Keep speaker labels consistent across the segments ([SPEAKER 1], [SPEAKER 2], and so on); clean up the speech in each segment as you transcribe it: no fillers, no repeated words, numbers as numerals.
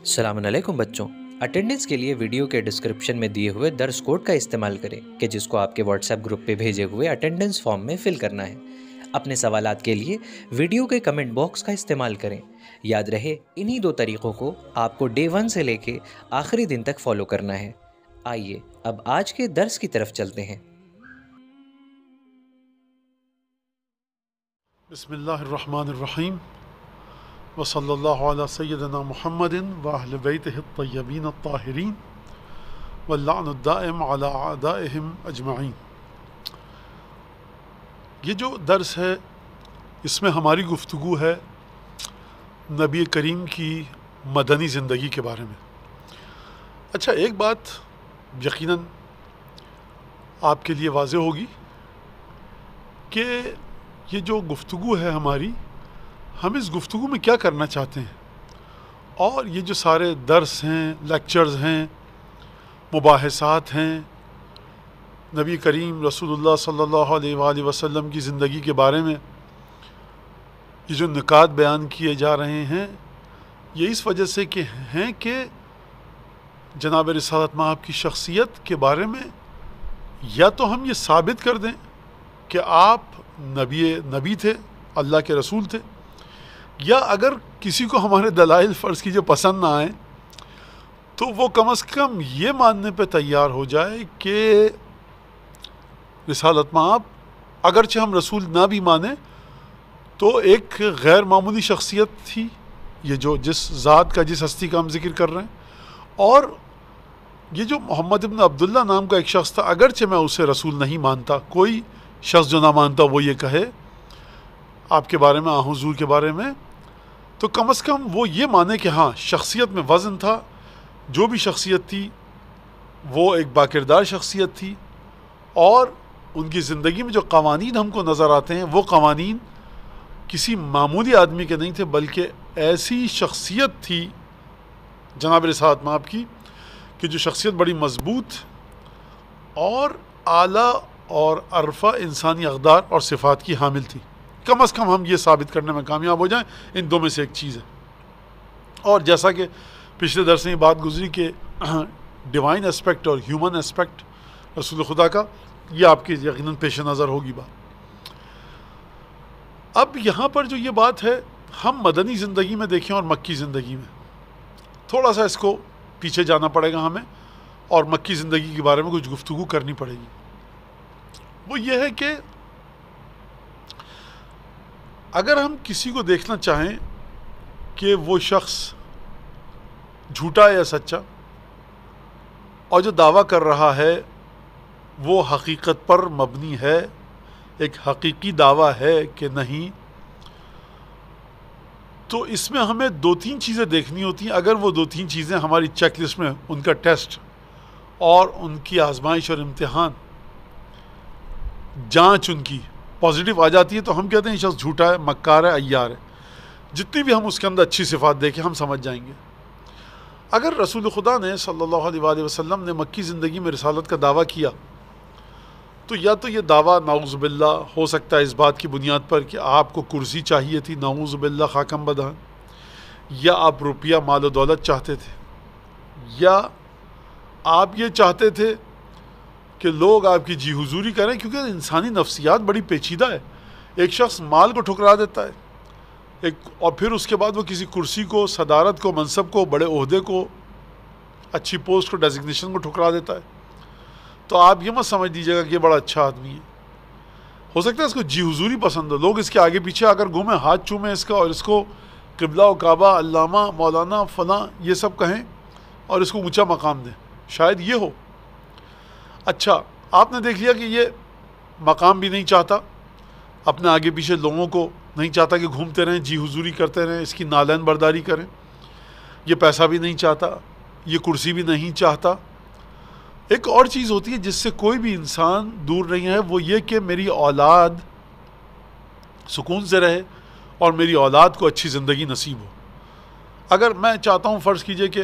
[SPEAKER 1] السلام علیکم بچوں، اٹینڈنس کے لیے ویڈیو کے ڈسکرپشن میں دیے ہوئے درس کوڈ کا استعمال کریں کہ جس کو آپ کے واٹس ایپ گروپ پہ بھیجے ہوئے اٹینڈنس فارم میں فل کرنا ہے۔ اپنے سوالات کے لیے ویڈیو کے کمنٹ باکس کا استعمال کریں۔ یاد رہے انہی دو طریقوں کو آپ کو ڈے 1 سے لے کے آخری دن تک فالو کرنا ہے۔ آئیے اب آج کے درس کی طرف چلتے ہیں۔
[SPEAKER 2] بسم اللہ الرحمن الرحیم وصلی اللہ علی سیدنا محمد وأہل بیتہ الطیبین الطاہرین واللعن الدائم علی اعدائہم اجمعین۔ یہ جو درس ہے اس میں ہماری گفتگو ہے نبی کریم کی مدنی زندگی کے بارے میں۔ اچھا، ایک بات یقیناً آپ کے لیے واضح ہوگی کہ یہ جو گفتگو ہے ہماری، ہم اس گفتگو میں کیا کرنا چاہتے ہیں، اور یہ جو سارے درس ہیں، لیکچرز ہیں، مباحثات ہیں، نبی کریم رسول اللہ صلی اللہ علیہ وآلہ وسلم کی زندگی کے بارے میں یہ جو نکات بیان کیے جا رہے ہیں، یہ اس وجہ سے ہیں کہ جناب رسالت مآب کی شخصیت کے بارے میں یا تو ہم یہ ثابت کر دیں کہ آپ نبی تھے، اللہ کے رسول تھے، یا اگر کسی کو ہمارے دلائل فرض کیجئے پسند نہ آئیں تو وہ کم از کم یہ ماننے پہ تیار ہو جائے کہ رسالت مآب اگرچہ ہم رسول نہ بھی مانیں تو ایک غیر معمولی شخصیت تھی، یہ جو جس ذات کا، جس ہستی کا ہم ذکر کر رہے ہیں۔ اور یہ جو محمد ابن عبداللہ نام کا ایک شخص تھا، اگرچہ میں اسے رسول نہیں مانتا، کوئی شخص جو نہ مانتا وہ یہ کہے آپ کے بارے میں، حضور کے بارے میں، تو کم از کم وہ یہ مانے کہ ہاں شخصیت میں وزن تھا، جو بھی شخصیت تھی وہ ایک باکردار شخصیت تھی، اور ان کی زندگی میں جو قوانین ہم کو نظر آتے ہیں وہ قوانین کسی معمولی آدمی کے نہیں تھے، بلکہ ایسی شخصیت تھی جناب رسالت مآب کی کہ جو شخصیت بڑی مضبوط اور اعلیٰ اور عرفہ انسانی اقدار اور صفات کی حامل تھی۔ کم از کم ہم یہ ثابت کرنے میں کامیاب ہو جائیں ان دو میں سے ایک چیز ہے۔ اور جیسا کہ پچھلے درس میں یہ بات گزری کہ ڈیوائن اسپیکٹ اور ہیومن اسپیکٹ رسول خدا کا، یہ آپ کی یقیناً پیش نظر ہوگی بات۔ اب یہاں پر جو یہ بات ہے، ہم مدنی زندگی میں دیکھیں اور مکی زندگی میں، تھوڑا سا اس کو پیچھے جانا پڑے گا ہمیں، اور مکی زندگی کے بارے میں کچھ گفتگو کرنی پڑے گی۔ وہ یہ ہے کہ اگر ہم کسی کو دیکھنا چاہیں کہ وہ شخص جھوٹا یا سچا، اور جو دعویٰ کر رہا ہے وہ حقیقت پر مبنی ہے، ایک حقیقی دعویٰ ہے کہ نہیں، تو اس میں ہمیں 2-3 چیزیں دیکھنی ہوتی ہیں۔ اگر وہ 2-3 چیزیں ہماری چیک لسٹ میں، ان کا ٹیسٹ اور ان کی آزمائش اور امتحان، جانچ ان کی پازیٹیو آ جاتی ہے تو ہم کہتے ہیں یہ شخص جھوٹا ہے، مکار ہے، عیار ہے۔ جتنی بھی ہم اس کے اندر اچھی صفات دیکھیں ہم سمجھ جائیں گے۔ اگر رسول خدا نے صلی اللہ علیہ وآلہ وسلم نے مکی زندگی میں رسالت کا دعویٰ کیا تو یا تو یہ دعویٰ نعوذ باللہ ہو سکتا ہے اس بات کی بنیاد پر کہ آپ کو کرسی چاہیے تھی، نعوذ باللہ خاکم بدہن، یا آپ روپیہ مال و دولت چاہتے تھے، یا آپ یہ چاہتے تھے کہ لوگ آپ کی جی حضوری کریں، کیونکہ انسانی نفسیات بڑی پیچیدہ ہے۔ ایک شخص مال کو ٹھکرا دیتا ہے، اور پھر اس کے بعد وہ کسی کرسی کو، صدارت کو، منصب کو، بڑے عہدے کو، اچھی پوسٹ کو، ڈیزگنیشن کو ٹھکرا دیتا ہے۔ تو آپ یہ مت سمجھ دیجیے گا کہ یہ بڑا اچھا آدمی ہے۔ ہو سکتا ہے اس کو جی حضوری پسند ہو، لوگ اس کے آگے پیچھے آ کر گھومیں، ہاتھ چومیں اس کا، اور اس کو قبلہ و کعبہ، علامہ، مولانا، فلاں یہ سب کہیں اور اس کو اونچا مقام دیں، شاید یہ ہو۔ اچھا، آپ نے دیکھ لیا کہ یہ مقام بھی نہیں چاہتا، اپنے آگے پیچھے لوگوں کو نہیں چاہتا کہ گھومتے رہیں، جی حضوری کرتے رہیں، اس کی نالین برداری کریں، یہ پیسہ بھی نہیں چاہتا، یہ کرسی بھی نہیں چاہتا۔ ایک اور چیز ہوتی ہے جس سے کوئی بھی انسان دور نہیں ہے، وہ یہ کہ میری اولاد سکون سے رہے اور میری اولاد کو اچھی زندگی نصیب ہو۔ اگر میں چاہتا ہوں فرض کیجئے کہ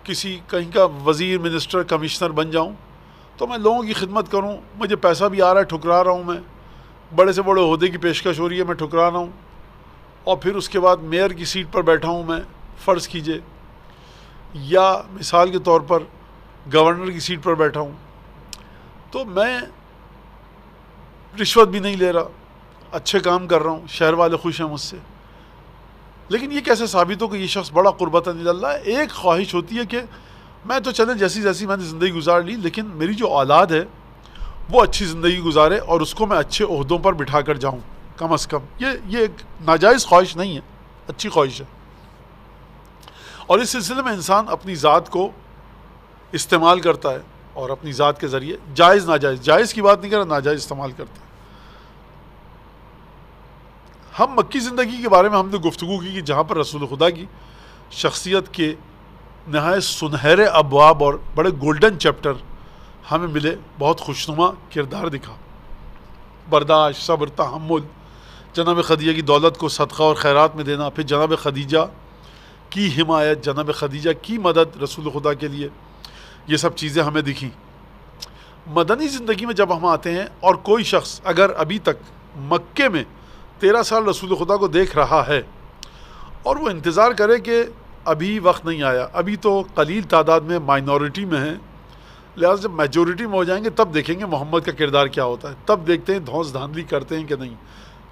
[SPEAKER 2] کسی کہیں کا وزیر، منسٹر، کمشنر بن جاؤں، تو میں لوگوں کی خدمت کروں، مجھے پیسہ بھی آ رہا ہے، ٹھکرا رہا ہوں، میں بڑے سے بڑے عہدے کی پیشکش ہو رہی ہے، میں ٹھکرا رہا ہوں، اور پھر اس کے بعد میئر کی سیٹ پر بیٹھا ہوں میں فرض کیجئے، یا مثال کے طور پر گورنر کی سیٹ پر بیٹھا ہوں، تو میں رشوت بھی نہیں لے رہا، اچھے کام کر رہا ہوں، شہر والے خوش ہیں مجھ سے۔ لیکن یہ کیسے ثابت ہو کہ یہ شخص بڑا قربت اللہ ہے؟ ایک خواہش ہوتی ہے کہ میں تو چلیں جیسی میں نے زندگی گزار لی، لیکن میری جو اولاد ہے وہ اچھی زندگی گزارے اور اس کو میں اچھے عہدوں پر بٹھا کر جاؤں کم از کم۔ یہ ایک ناجائز خواہش نہیں ہے، اچھی خواہش ہے۔ اور اس سلسلے میں انسان اپنی ذات کو استعمال کرتا ہے اور اپنی ذات کے ذریعے جائز ناجائز، جائز کی بات نہیں کر رہا، ناجائز استعمال کرتا ہے۔ ہم مکی زندگی کے بارے میں ہم نے گفتگو کی کہ جہاں پر رسول خدا کی شخصیت کے نہایت سنہرے ابواب اور بڑے گولڈن چیپٹر ہمیں ملے، بہت خوشنما کردار دکھا، برداشت، صبر، تحمل، جناب خدیجہ کی دولت کو صدقہ اور خیرات میں دینا، پھر جناب خدیجہ کی حمایت، جناب خدیجہ کی مدد رسول خدا کے لیے، یہ سب چیزیں ہمیں دکھیں۔ مدنی زندگی میں جب ہم آتے ہیں اور کوئی شخص اگر ابھی تک مکے میں 13 سال رسول خدا کو دیکھ رہا ہے اور وہ انتظار کرے کہ ابھی وقت نہیں آیا، ابھی تو قلیل تعداد میں مائنورٹی میں ہیں، لہٰذا جب میجورٹی میں ہو جائیں گے تب دیکھیں گے محمد کا کردار کیا ہوتا ہے، تب دیکھتے ہیں دھونس دھاندلی کرتے ہیں کہ نہیں،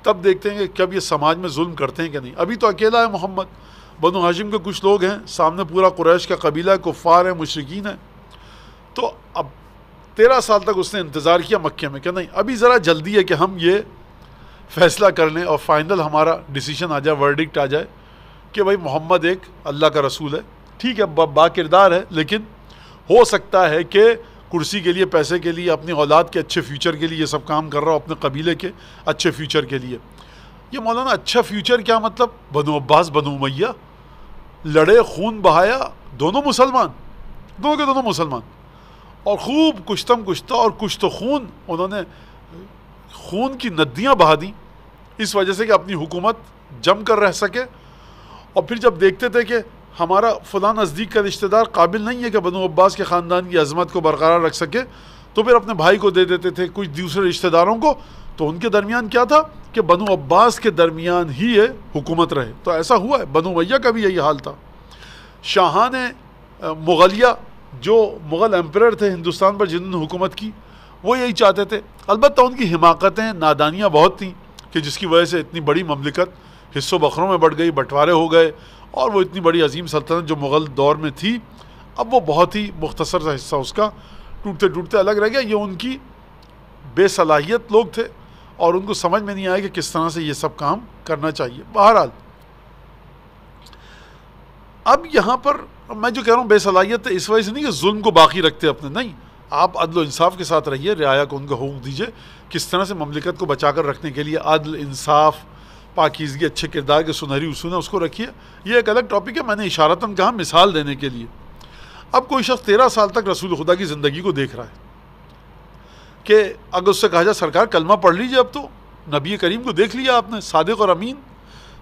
[SPEAKER 2] تب دیکھتے ہیں کہ کب یہ سماج میں ظلم کرتے ہیں کہ نہیں۔ ابھی تو اکیلا ہے محمد، بنو ہاشم کے کچھ لوگ ہیں، سامنے پورا قریش کا قبیلہ ہے، کفار ہیں، مشرکین ہیں۔ تو اب 13 سال تک اس نے انتظار کیا مکے میں کہ نہیں، ابھی ذرا جلدی ہے کہ ہم یہ فیصلہ کر لیں اور فائنل ہمارا ڈیسیشن آ جائے، ورڈکٹ آ جائے کہ بھائی محمد ایک اللہ کا رسول ہے، ٹھیک ہے با کردار ہے، لیکن ہو سکتا ہے کہ کرسی کے لیے، پیسے کے لیے، اپنی اولاد کے اچھے فیوچر کے لیے یہ سب کام کر رہا ہو، اپنے قبیلے کے اچھے فیوچر کے لیے۔ یہ مولانا اچھا فیوچر کیا مطلب؟ بنو عباس، بنو امیہ لڑے، خون بہایا، دونوں مسلمان، دونوں کے دونوں مسلمان، اور خوب کشتم کشتہ اور کشت و خون، انہوں نے خون کی ندیاں بہا دیں اس وجہ سے کہ اپنی حکومت جم کر رہ سکے۔ اور پھر جب دیکھتے تھے کہ ہمارا فلاں نزدیک کا رشتہ دار قابل نہیں ہے کہ بنو عباس کے خاندان کی عظمت کو برقرار رکھ سکے، تو پھر اپنے بھائی کو دے دیتے تھے، کچھ دوسرے رشتہ داروں کو، تو ان کے درمیان کیا تھا کہ بنو عباس کے درمیان ہی یہ حکومت رہے۔ تو ایسا ہوا ہے، بنو امیہ کا بھی یہی حال تھا۔ شاہان مغلیہ، جو مغل ایمپرر تھے ہندوستان پر جنہوں نے حکومت کی، وہ یہی چاہتے تھے۔ البتہ ان کی حماقتیں، نادانیاں بہت تھیں کہ جس کی وجہ سے اتنی بڑی مملکت حصوں بخروں میں بڑھ گئی، بٹوارے ہو گئے، اور وہ اتنی بڑی عظیم سلطنت جو مغل دور میں تھی، اب وہ بہت ہی مختصر سا حصہ اس کا ٹوٹتے ٹوٹتے الگ رہ گیا۔ یہ ان کی بے صلاحیت لوگ تھے اور ان کو سمجھ میں نہیں آیا کہ کس طرح سے یہ سب کام کرنا چاہیے۔ بہرحال اب یہاں پر میں جو کہہ رہا ہوں بے صلاحیت اس وجہ سے نہیں کہ ظلم کو باقی رکھتے اپنے، نہیں، آپ عدل و انصاف کے ساتھ رہیے، رعایا کو ان کا حقوق دیجیے، کس طرح سے مملکت کو بچا کر رکھنے کے لیے عدل، انصاف، پاکیزگی، اچھے کردار کے سنہری اصول ہیں، اس کو رکھیے۔ یہ ایک الگ ٹاپک ہے، میں نے اشارتاً کہا مثال دینے کے لیے۔ اب کوئی شخص 13 سال تک رسول خدا کی زندگی کو دیکھ رہا ہے کہ اگر اس سے کہا جائے سرکار کلمہ پڑھ لیجیے، اب تو نبی کریم کو دیکھ لیا آپ نے، صادق اور امین،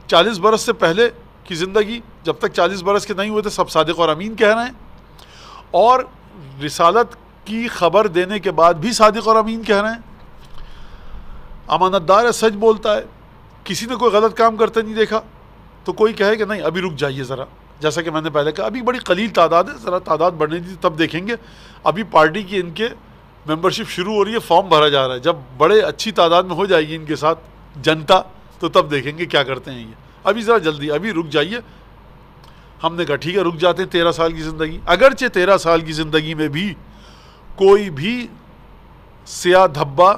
[SPEAKER 2] 40 برس سے پہلے کی زندگی، جب تک 40 برس کے نہیں ہوئے تھے سب صادق اور امین کہہ رہے ہیں، اور رسالت کی خبر دینے کے بعد بھی صادق اور امین کہہ رہے ہیں، امانت دار ہے، سچ بولتا ہے، کسی نے کوئی غلط کام کرتے نہیں دیکھا۔ تو کوئی کہے کہ نہیں ابھی رک جائیے ذرا، جیسا کہ میں نے پہلے کہا ابھی بڑی قلیل تعداد ہے، ذرا تعداد بڑھنے دی تب دیکھیں گے، ابھی پارٹی کی ان کے ممبرشپ شروع ہو رہی ہے، فارم بھرا جا رہا ہے، جب بڑے اچھی تعداد میں ہو جائے گی ان کے ساتھ جنتا تو تب دیکھیں گے کیا کرتے ہیں یہ، ابھی ذرا جلدی، ابھی رک جائیے۔ ہم نے کہا ٹھیک ہے رک جاتے ہیں 13 سال کی زندگی، اگرچہ 13 سال کی زندگی میں بھی کوئی بھی سیاہ دھبا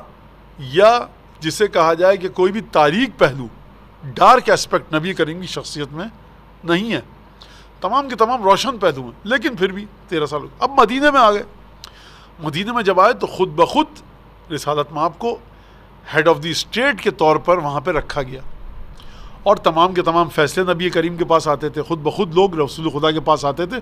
[SPEAKER 2] یا جسے کہا جائے کہ کوئی بھی تاریک پہلو، ڈارک ایسپیکٹ نبی کریم کی شخصیت میں نہیں ہے، تمام کے تمام روشن پہلو ہیں، لیکن پھر بھی 13 سال۔ اب مدینے میں آ گئے، مدینے میں جب آئے تو خود بخود رسالت مآب کو ہیڈ آف دی اسٹیٹ کے طور پر وہاں پہ رکھا گیا، اور تمام کے تمام فیصلے نبی کریم کے پاس آتے تھے، خود بخود لوگ رسول خدا کے پاس آتے تھے.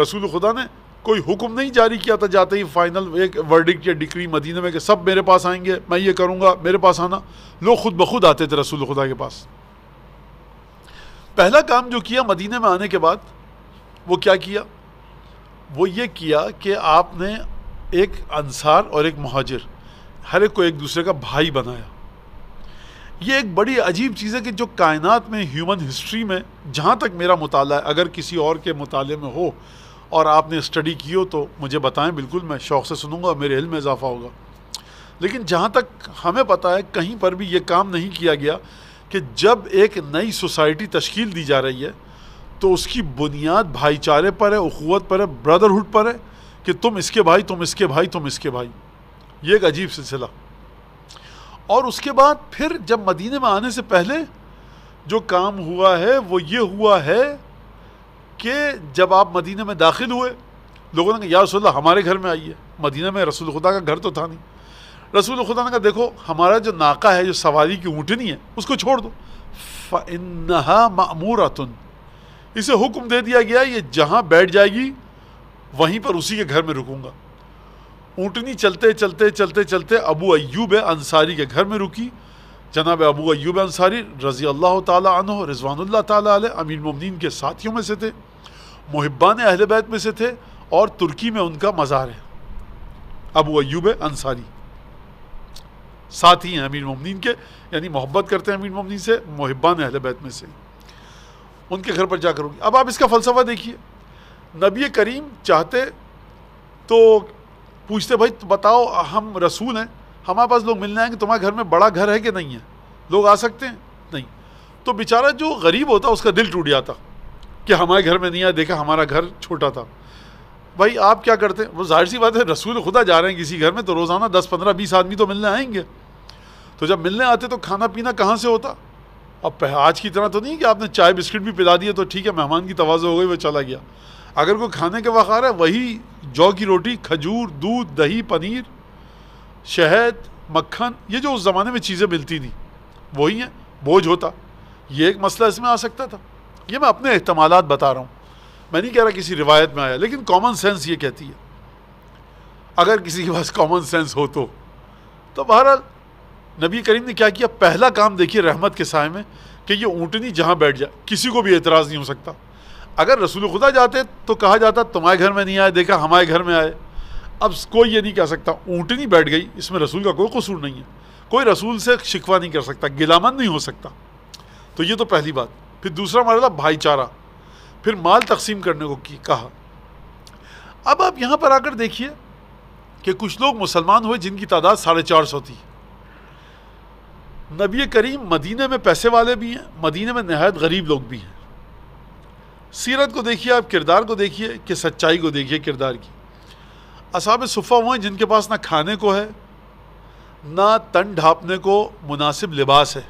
[SPEAKER 2] رسول خدا نے کوئی حکم نہیں جاری کیا تھا جاتے ہی فائنل ایک ورڈکٹ یا ڈکری مدینہ میں کہ سب میرے پاس آئیں گے، میں یہ کروں گا، میرے پاس آنا. لوگ خود بخود آتے تھے رسول خدا کے پاس. پہلا کام جو کیا مدینہ میں آنے کے بعد وہ کیا کیا؟ وہ یہ کیا کہ آپ نے ایک انصار اور ایک مہاجر ہر ایک کو ایک دوسرے کا بھائی بنایا. یہ ایک بڑی عجیب چیز ہے کہ جو کائنات میں ہیومن ہسٹری میں جہاں تک میرا مطالعہ ہے، اگر کسی اور کے مطالعے میں ہو اور آپ نے اسٹڈی کی ہو تو مجھے بتائیں، بالکل میں شوق سے سنوں گا، میرے علم میں اضافہ ہوگا. لیکن جہاں تک ہمیں پتہ ہے کہیں پر بھی یہ کام نہیں کیا گیا کہ جب ایک نئی سوسائٹی تشکیل دی جا رہی ہے تو اس کی بنیاد بھائی چارے پر ہے، اخوت پر ہے، بردرہڈ پر ہے کہ تم اس کے بھائی، تم اس کے بھائی، تم اس کے بھائی. یہ ایک عجیب سلسلہ. اور اس کے بعد پھر جب مدینے میں آنے سے پہلے جو کام ہوا ہے وہ یہ ہوا ہے کہ جب آپ مدینہ میں داخل ہوئے، لوگوں نے کہا یا رسول اللہ ہمارے گھر میں آئیے. مدینہ میں رسول خدا کا گھر تو تھا نہیں. رسول خدا نے کہا دیکھو ہمارا جو ناقہ ہے، جو سواری کی اونٹنی ہے، اس کو چھوڑ دو. فَإِنَّهَا مَأْمُورَةٌ، اسے حکم دے دیا گیا یہ جہاں بیٹھ جائے گی وہیں پر اسی کے گھر میں رکوں گا. اونٹنی چلتے چلتے چلتے چلتے ابو ایوب انصاری کے گھر میں رکی. جناب ابو ایوب انصاری رضی اللہ تعالی عنہ رضوان اللہ تعالی علیہ امیر المومنین کے ساتھیوں میں سے تھے، محبان اہل بیت میں سے تھے، اور ترکی میں ان کا مزار ہے. ابو ایوب انصاری ساتھی ہیں امیر المومنین کے، یعنی محبت کرتے ہیں امیر المومنین سے، محبان اہل بیت میں سے. ان کے گھر پر جا کر ہوگی. اب آپ اس کا فلسفہ دیکھیے. نبی کریم چاہتے تو پوچھتے بھائی بتاؤ ہم رسول ہیں، ہمارے پاس لوگ ملنے آئیں گے، تمہارے گھر میں بڑا گھر ہے کہ نہیں ہے؟ لوگ آ سکتے ہیں؟ نہیں. تو بیچارہ جو غریب ہوتا اس کا دل ٹوٹ جاتا کہ ہمارے گھر میں نہیں آیا، دیکھا ہمارا گھر چھوٹا تھا. بھائی آپ کیا کرتے ہیں؟ وہ ظاہر سی بات ہے رسول خدا جا رہے ہیں کسی گھر میں تو روزانہ 10 15 20 آدمی تو ملنے آئیں گے. تو جب ملنے آتے تو کھانا پینا کہاں سے ہوتا؟ اب آج کی طرح تو نہیں کہ آپ نے چائے بسکٹ بھی پلا دیے تو ٹھیک ہے مہمان کی تواضع ہو گئی وہ چلا گیا. اگر کوئی کھانے کے وقت آ رہا ہے وہی جو کی روٹی، کھجور، دودھ، دہی، پنیر، شہد، مکھن، یہ جو اس زمانے میں چیزیں ملتی تھیں وہی ہیں. بوجھ ہوتا. یہ ایک مسئلہ اس میں آ سکتا تھا. یہ میں اپنے احتمالات بتا رہا ہوں، میں نہیں کہہ رہا کسی روایت میں آیا، لیکن کامن سینس یہ کہتی ہے. اگر کسی کے پاس کامن سینس ہو تو بہرحال نبی کریم نے کیا کیا؟ پہلا کام دیکھیے رحمت کے سائے میں کہ یہ اونٹنی جہاں بیٹھ جائے کسی کو بھی اعتراض نہیں ہو سکتا. اگر رسول خدا جاتے تو کہا جاتا تمہارے گھر میں نہیں آئے، دیکھا ہمارے گھر میں آئے. اب کوئی یہ نہیں کہہ سکتا اونٹنی بیٹھ گئی، اس میں رسول کا کوئی قصور نہیں ہے. کوئی رسول سے شکوہ نہیں کر سکتا، گلامن نہیں ہو سکتا. تو یہ تو پہلی بات. پھر دوسرا مرحلہ بھائی چارہ، پھر مال تقسیم کرنے کو کہا. اب آپ یہاں پر آ کر دیکھیے کہ کچھ لوگ مسلمان ہوئے جن کی تعداد 450 تھی. نبی کریم مدینہ میں پیسے والے بھی ہیں، مدینہ میں نہایت غریب لوگ بھی ہیں. سیرت کو دیکھیے آپ، کردار کو دیکھیے کہ سچائی کو دیکھیے کردار کی. اصحاب صفہ ہوئے جن کے پاس نہ کھانے کو ہے، نہ تن ڈھانپنے کو مناسب لباس ہے.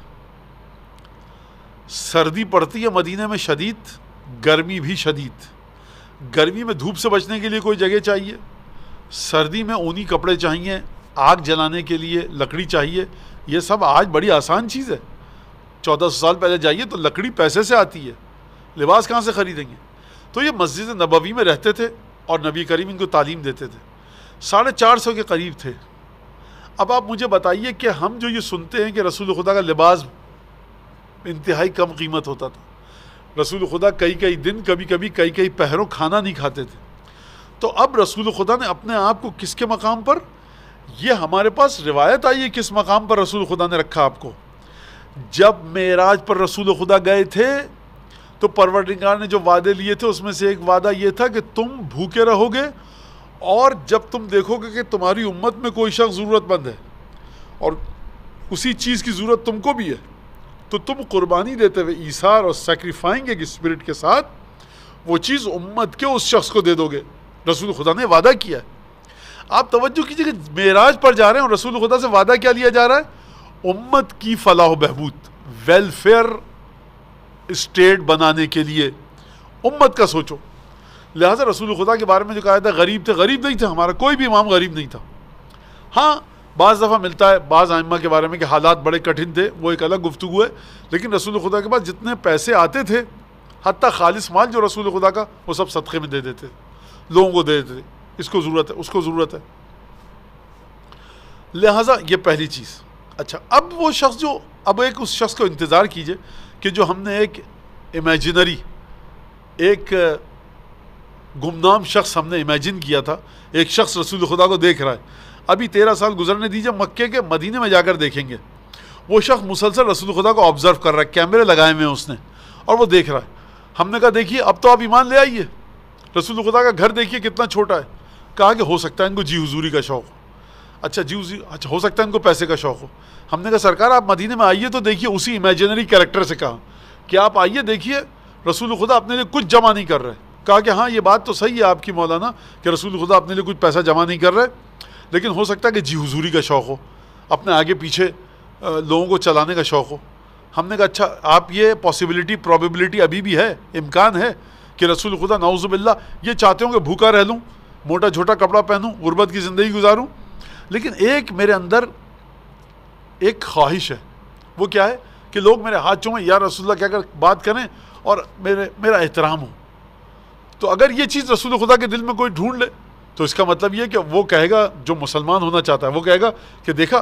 [SPEAKER 2] سردی پڑتی ہے مدینہ میں شدید، گرمی بھی شدید. گرمی میں دھوپ سے بچنے کے لیے کوئی جگہ چاہیے، سردی میں اونی کپڑے چاہیے، آگ جلانے کے لیے لکڑی چاہیے. یہ سب آج بڑی آسان چیز ہے. 1400 سال پہلے جائیے تو لکڑی پیسے سے آتی ہے، لباس کہاں سے خریدیں گے؟ تو یہ مسجد نبوی میں رہتے تھے اور نبی کریم ان کو تعلیم دیتے تھے. 450 کے قریب تھے. اب آپ مجھے بتائیے کہ ہم جو یہ سنتے ہیں کہ رسول خدا کا لباس انتہائی کم قیمت ہوتا تھا، رسول خدا کئی دن کبھی کئی پہروں کھانا نہیں کھاتے تھے. تو اب رسول خدا نے اپنے آپ کو کس کے مقام پر، یہ ہمارے پاس روایت آئی ہے کس مقام پر رسول خدا نے رکھا آپ کو. جب معراج پر رسول خدا گئے تھے تو پروردگار نے جو وعدے لیے تھے اس میں سے ایک وعدہ یہ تھا کہ تم بھوکے رہو گے، اور جب تم دیکھو گے کہ تمہاری امت میں کوئی شخص ضرورت مند ہے اور اسی چیز کی ضرورت تم کو بھی ہے تو تم قربانی دیتے ہوئے ایثار اور سیکریفائنگ ایک اسپرٹ کے ساتھ وہ چیز امت کے اس شخص کو دے دو گے. رسول خدا نے وعدہ کیا ہے. آپ توجہ کیجئے کہ معراج پر جا رہے ہیں اور رسول خدا سے وعدہ کیا لیا جا رہا ہے؟ امت کی فلاح و بہبود، ویلفیئر اسٹیٹ بنانے کے لیے امت کا سوچو. لہٰذا رسول خدا کے بارے میں جو کہا تھا غریب تھے، غریب نہیں تھے. ہمارا کوئی بھی امام غریب نہیں تھا. ہاں بعض دفعہ ملتا ہے بعض ائمہ کے بارے میں کہ حالات بڑے کٹھن تھے، وہ ایک الگ گفتگو ہے، لیکن رسول خدا کے پاس جتنے پیسے آتے تھے، حتیٰ خالص مال جو رسول خدا کا، وہ سب صدقے میں دے دیتے، لوگوں کو دے دیتے، اس کو ضرورت ہے، اس کو ضرورت ہے. لہٰذا یہ پہلی چیز. اچھا، اب وہ شخص جو، اب ایک اس شخص کو انتظار کیجئے کہ جو ہم نے ایک امیجنری، ایک گمنام شخص ہم نے امیجن کیا تھا، ایک شخص رسول خدا کو دیکھ رہا ہے. ابھی 13 سال گزرنے دیجئے، مکے کے مدینے میں جا کر دیکھیں گے وہ شخص مسلسل رسول خدا کو آبزرو کر رہا ہے، کیمرے لگائے ہوئے ہیں اس نے، اور وہ دیکھ رہا ہے. ہم نے کہا دیکھیے اب تو آپ ایمان لے آئیے، رسول خدا کا گھر دیکھیے کتنا چھوٹا ہے. کہا کہ ہو سکتا ہے ان کو جی حضوری کا شوق ہو. اچھا اچھا ہو سکتا ہے ان کو پیسے کا شوق ہو. ہم نے کہا سرکار آپ مدینے میں آئیے تو دیکھیے. اسی امیجنری کیریکٹر سے کہا کہ آپ آئیے دیکھیے رسول خدا اپنے لیے کچھ جمع نہیں کر رہے. کہا کہ ہاں یہ بات تو صحیح ہے آپ کی مولانا کہ رسول خدا اپنے لیے کچھ پیسہ جمع نہیں کر رہے، لیکن ہو سکتا ہے کہ جی حضوری کا شوق ہو، اپنے آگے پیچھے لوگوں کو چلانے کا شوق ہو. ہم نے کہا اچھا آپ یہ پاسبلٹی، پروبیبلٹی ابھی بھی ہے، امکان ہے کہ رسول خدا نعوذ باللہ یہ چاہتے ہوں کہ بھوکا رہ لوں، موٹا چھوٹا کپڑا پہنوں، غربت کی زندگی گزاروں، لیکن ایک میرے اندر ایک خواہش ہے. وہ کیا ہے کہ لوگ میرے ہاتھ چومیں، یا رسول اللہ کیا کر بات کریں اور میرا احترام ہو. تو اگر یہ چیز رسول خدا کے دل میں کوئی ڈھونڈ لے تو اس کا مطلب یہ کہ وہ کہے گا، جو مسلمان ہونا چاہتا ہے وہ کہے گا کہ دیکھا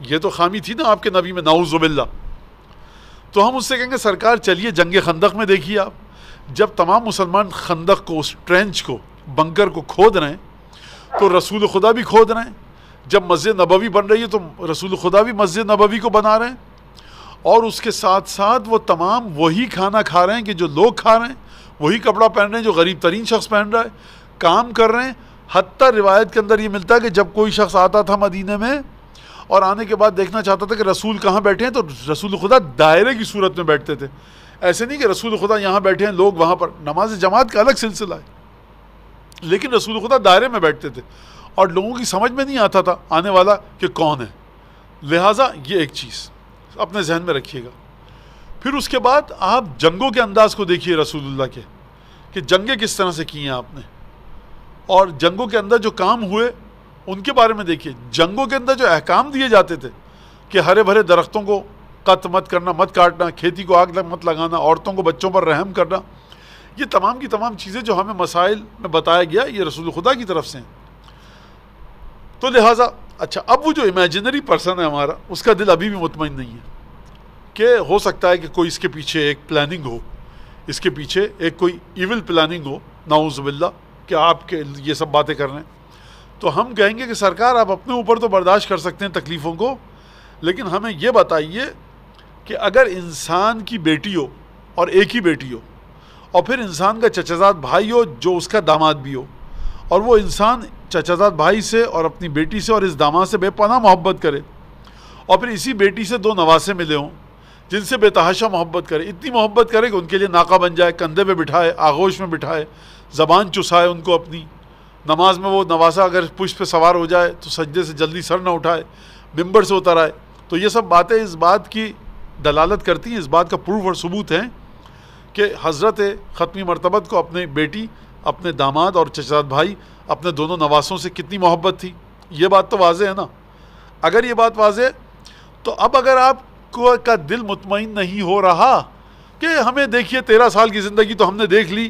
[SPEAKER 2] یہ تو خامی تھی نا آپ کے نبی میں، نعوذ باللہ. تو ہم اس سے کہیں گے سرکار چلیے جنگ خندق میں دیکھیے آپ، جب تمام مسلمان خندق کو، اس ٹرینچ کو، بنکر کو کھود رہے ہیں تو رسول خدا بھی کھود رہے ہیں. جب مسجد نبوی بن رہی ہے تو رسول خدا بھی مسجد نبوی کو بنا رہے ہیں، اور اس کے ساتھ ساتھ وہ تمام وہی کھانا کھا رہے ہیں کہ جو لوگ کھا رہے ہیں، وہی کپڑا پہن رہے ہیں جو غریب ترین شخص پہن رہا ہے، کام کر رہے ہیں. حتیٰ روایت کے اندر یہ ملتا ہے کہ جب کوئی شخص آتا تھا مدینے میں اور آنے کے بعد دیکھنا چاہتا تھا کہ رسول کہاں بیٹھے ہیں تو رسول خدا دائرے کی صورت میں بیٹھتے تھے. ایسے نہیں کہ رسول خدا یہاں بیٹھے ہیں لوگ وہاں پر، نماز جماعت کا الگ سلسلہ ہے، لیکن رسول خدا دائرے میں بیٹھتے تھے اور لوگوں کی سمجھ میں نہیں آتا تھا آنے والا کہ کون ہے. لہٰذا یہ ایک چیز اپنے ذہن میں رکھیے گا. پھر اس کے بعد آپ جنگوں کے انداز کو دیکھیے رسول اللہ کے، کہ جنگیں کس طرح سے کی ہیں آپ نے، اور جنگوں کے اندر جو کام ہوئے ان کے بارے میں دیکھیے. جنگوں کے اندر جو احکام دیے جاتے تھے کہ ہرے بھرے درختوں کو قطع مت کرنا، مت کاٹنا، کھیتی کو آگ مت لگانا، عورتوں کو بچوں پر رحم کرنا، یہ تمام کی تمام چیزیں جو ہمیں مسائل میں بتایا گیا یہ رسول خدا کی طرف سے ہیں. تو لہٰذا اچھا اب وہ جو امیجنری پرسن ہے ہمارا، اس کا دل ابھی بھی مطمئن نہیں ہے کہ ہو سکتا ہے کہ کوئی اس کے پیچھے ایک پلاننگ ہو، اس کے پیچھے ایک کوئی ایول پلاننگ ہو، نعوذ باللہ، کہ آپ کے یہ سب باتیں کر رہے ہیں. تو ہم کہیں گے کہ سرکار آپ اپنے اوپر تو برداشت کر سکتے ہیں تکلیفوں کو، لیکن ہمیں یہ بتائیے کہ اگر انسان کی بیٹی ہو اور ایک ہی بیٹی ہو، اور پھر انسان کا چچازاد بھائی ہو جو اس کا داماد بھی ہو، اور وہ انسان چچازاد بھائی سے اور اپنی بیٹی سے اور اس داماد سے بے پناہ محبت کرے، اور پھر اسی بیٹی سے 2 نواسے ملے ہوں جن سے بے تحاشا محبت کرے، اتنی محبت کرے کہ ان کے لیے ناقہ بن جائے، کندھے پہ بٹھائے، آغوش میں بٹھائے، زبان چسائے ان کو اپنی، نماز میں وہ نواسا اگر پشت پہ سوار ہو جائے تو سجدے سے جلدی سر نہ اٹھائے، ممبر سے اتر آئے. تو یہ سب باتیں اس بات کی دلالت کرتی ہیں، اس بات کا پروف اور ثبوت ہیں کہ حضرت ختمی مرتبت کو اپنی بیٹی، اپنے داماد اور چچاد بھائی، اپنے دونوں نواسوں سے کتنی محبت تھی. یہ بات تو واضح ہے نا. اگر یہ بات واضح ہے تو اب اگر آپ کا دل مطمئن نہیں ہو رہا کہ ہمیں دیکھیے 13 سال کی زندگی تو ہم نے دیکھ لی،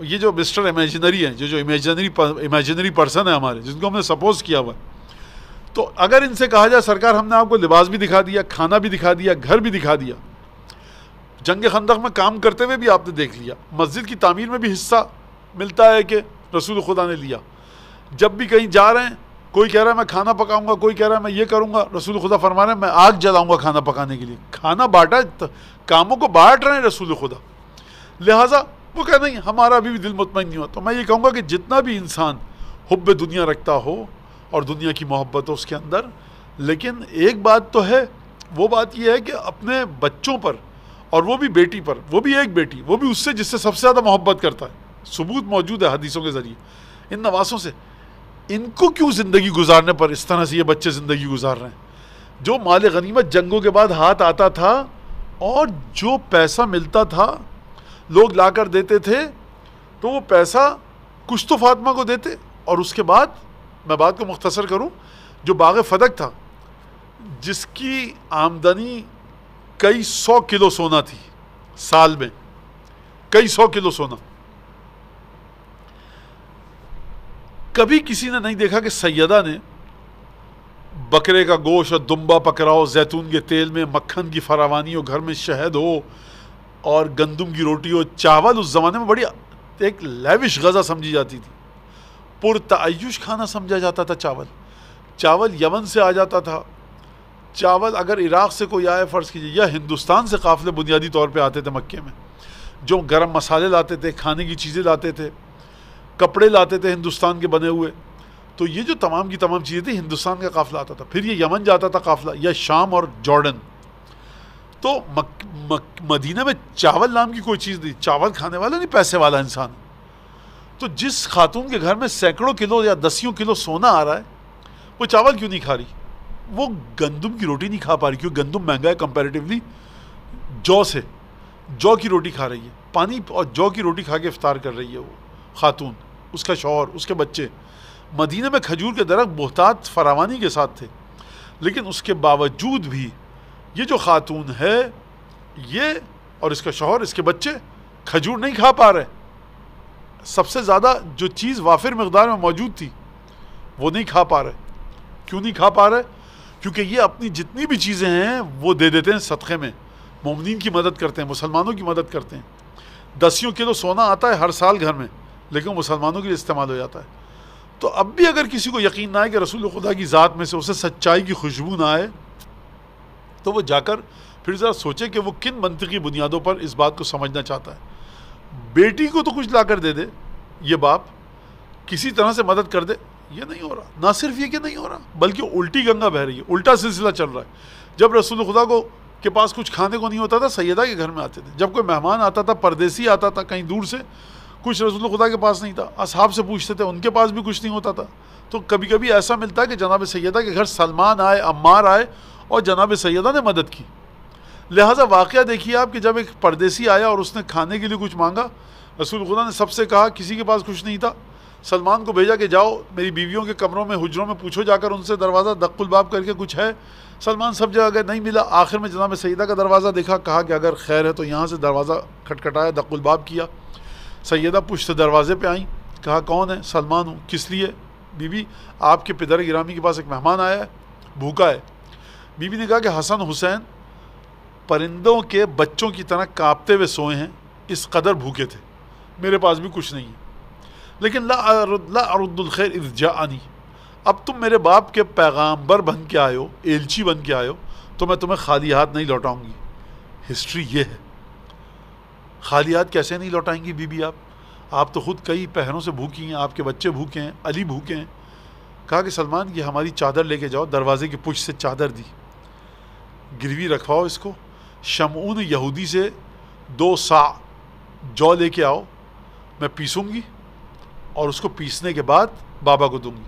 [SPEAKER 2] یہ جو مسٹر امیجنری ہیں، جو امیجنری پرسن ہے ہمارے، جن کو ہم نے سپوز کیا ہوا ہے، تو اگر ان سے کہا جائے سرکار ہم نے آپ کو لباس بھی دکھا دیا، کھانا بھی دکھا دیا، گھر بھی دکھا دیا، جنگ خندق میں کام کرتے ہوئے بھی آپ نے دیکھ لیا، مسجد کی تعمیر میں بھی حصہ ملتا ہے کہ رسول خدا نے لیا، جب بھی کہیں جا رہے ہیں کوئی کہہ رہا ہے میں کھانا پکاؤں گا، کوئی کہہ رہا ہے میں یہ کروں گا، رسول خدا فرما رہے ہیں میں آگ جلاؤں گا کھانا پکانے کے لیے. کھانا بانٹا، کاموں کو بانٹ رہے ہیں رسول خدا. لہٰذا وہ کہہ نہیں ہمارا ابھی بھی دل مطمئن نہیں ہوا. تو میں یہ کہوں گا کہ جتنا بھی انسان حب دنیا رکھتا ہو اور دنیا کی محبت ہو اس کے اندر، لیکن ایک بات تو ہے، وہ بات یہ ہے کہ اپنے بچوں پر، اور وہ بھی بیٹی پر، وہ بھی ایک بیٹی، وہ بھی اس سے جس سے سب سے زیادہ محبت کرتا ہے، ثبوت موجود ہے حدیثوں کے ذریعے، ان نواسوں سے، ان کو کیوں زندگی گزارنے پر اس طرح سے یہ بچے زندگی گزار رہے ہیں؟ جو مال غنیمت جنگوں کے بعد ہاتھ آتا تھا اور جو پیسہ ملتا تھا لوگ لا کر دیتے تھے، تو وہ پیسہ کچھ تو فاطمہ کو دیتے، اور اس کے بعد میں بات کو مختصر کروں، جو باغ فدق تھا جس کی آمدنی کئی 100 کلو سونا تھی سال میں، کئی 100 کلو سونا. کبھی کسی نے نہیں دیکھا کہ سیدہ نے بکرے کا گوشت اور دمبا پکڑاؤ، زیتون کے تیل میں مکھن کی فراوانی ہو، گھر میں شہد ہو اور گندم کی روٹی ہو. چاول اس زمانے میں بڑی ایک لیوش غذا سمجھی جاتی تھی، پرتعیش کھانا سمجھا جاتا تھا. چاول یمن سے آ جاتا تھا. چاول اگر عراق سے کوئی آئے فرض کیجیے، یا ہندوستان سے قافلے بنیادی طور پہ آتے تھے مکے میں، جو گرم مسالے لاتے تھے، کھانے کی چیزیں لاتے تھے، کپڑے لاتے تھے ہندوستان کے بنے ہوئے. تو یہ جو تمام کی تمام چیزیں تھیں، ہندوستان کا قافلہ آتا تھا. پھر یہ یمن جاتا تھا قافلہ، یا شام اور جارڈن. تو مدینہ میں چاول نام کی کوئی چیز نہیں. چاول کھانے والا نہیں، پیسے والا انسان. تو جس خاتون کے گھر میں سینکڑوں کلو یا دسیوں کلو سونا آ رہا ہے، وہ چاول کیوں نہیں کھا رہی؟ وہ گندم کی روٹی نہیں کھا پا رہی، کیونکہ گندم مہنگا ہے کمپیریٹیولی جو سے. جو کی روٹی کھا رہی ہے، پانی اور جو کی روٹی کھا کے افطار کر رہی ہے وہ خاتون، اس کا شوہر، اس کے بچے. مدینہ میں کھجور کے درخت بہتات فراوانی کے ساتھ تھے، لیکن اس کے باوجود بھی یہ جو خاتون ہے، یہ اور اس کا شوہر، اس کے بچے کھجور نہیں کھا پا رہے. سب سے زیادہ جو چیز وافر مقدار میں موجود تھی وہ نہیں کھا پا رہے. کیوں نہیں کھا پا رہے؟ کیونکہ یہ اپنی جتنی بھی چیزیں ہیں وہ دے دیتے ہیں صدقے میں، مومنین کی مدد کرتے ہیں، مسلمانوں کی مدد کرتے ہیں. 10 کلو سونا آتا ہے ہر سال گھر میں، لیکن مسلمانوں کے لیے استعمال ہو جاتا ہے. تو اب بھی اگر کسی کو یقین نہ آئے کہ رسول خدا کی ذات میں سے اسے سچائی کی خوشبو نہ آئے، تو وہ جا کر پھر ذرا سوچے کہ وہ کن منطقی بنیادوں پر اس بات کو سمجھنا چاہتا ہے. بیٹی کو تو کچھ لا کر دے دے، یہ باپ کسی طرح سے مدد کر دے، یہ نہیں ہو رہا. نہ صرف یہ کہ نہیں ہو رہا، بلکہ الٹی گنگا بہہ رہی ہے، الٹا سلسلہ چل رہا ہے. جب رسول خدا کو کے پاس کچھ کھانے کو نہیں ہوتا تھا، سیدہ کے گھر میں آتے تھے. جب کوئی مہمان آتا تھا، پردیسی آتا تھا کہیں دور سے، کچھ رسول خدا کے پاس نہیں تھا، اصحاب سے پوچھتے تھے، ان کے پاس بھی کچھ نہیں ہوتا تھا. تو کبھی کبھی ایسا ملتا ہے کہ جناب سیدہ کے گھر سلمان آئے، عمار آئے اور جناب سیدہ نے مدد کی. لہٰذا واقعہ دیکھیے آپ کہ جب ایک پردیسی آیا اور اس نے کھانے کے لیے کچھ مانگا، رسول خدا نے سب سے کہا، کسی کے پاس کچھ نہیں تھا، سلمان کو بھیجا کہ جاؤ میری بیویوں کے کمروں میں، حجروں میں پوچھو جا کر ان سے، دروازہ دق الباب کر کے کچھ ہے. سلمان سب جگہ گئے، نہیں ملا. آخر میں جناب سیدہ کا دروازہ دیکھا، کہا کہ اگر خیر ہے تو یہاں سے دروازہ کھٹکھٹایا، دق الباب کیا. سیدہ پشت دروازے پہ آئیں، کہا کون ہے؟ سلمان ہوں. کس لیے؟ بی بی آپ کے پدر گرامی کے پاس ایک مہمان آیا ہے، بھوکا ہے. بی بی نے کہا کہ حسن حسین پرندوں کے بچوں کی طرح کانپتے ہوئے سوئے ہیں، اس قدر بھوکے تھے، میرے پاس بھی کچھ نہیں ہے. لیکن لا ارد الخیر اذ جاءنی، اب تم میرے باپ کے پیغامبر بن کے آئے ہو، ایلچی بن کے آئے ہو، تو میں تمہیں خالی ہاتھ نہیں لوٹاؤں گی. ہسٹری یہ ہے. خالی ہاتھ کیسے نہیں لوٹائیں گی بی بی آپ تو خود کئی پہروں سے بھوکی ہیں، آپ کے بچے بھوکے ہیں، علی بھوکے ہیں. کہا کہ سلمان یہ ہماری چادر لے کے جاؤ. دروازے کی پشت سے چادر دی، گروی رکھواؤ اس کو. شمعون یہودی سے 2 سا جو لے کے آؤ، میں پیسوں گی اور اس کو پیسنے کے بعد بابا کو دوں گی.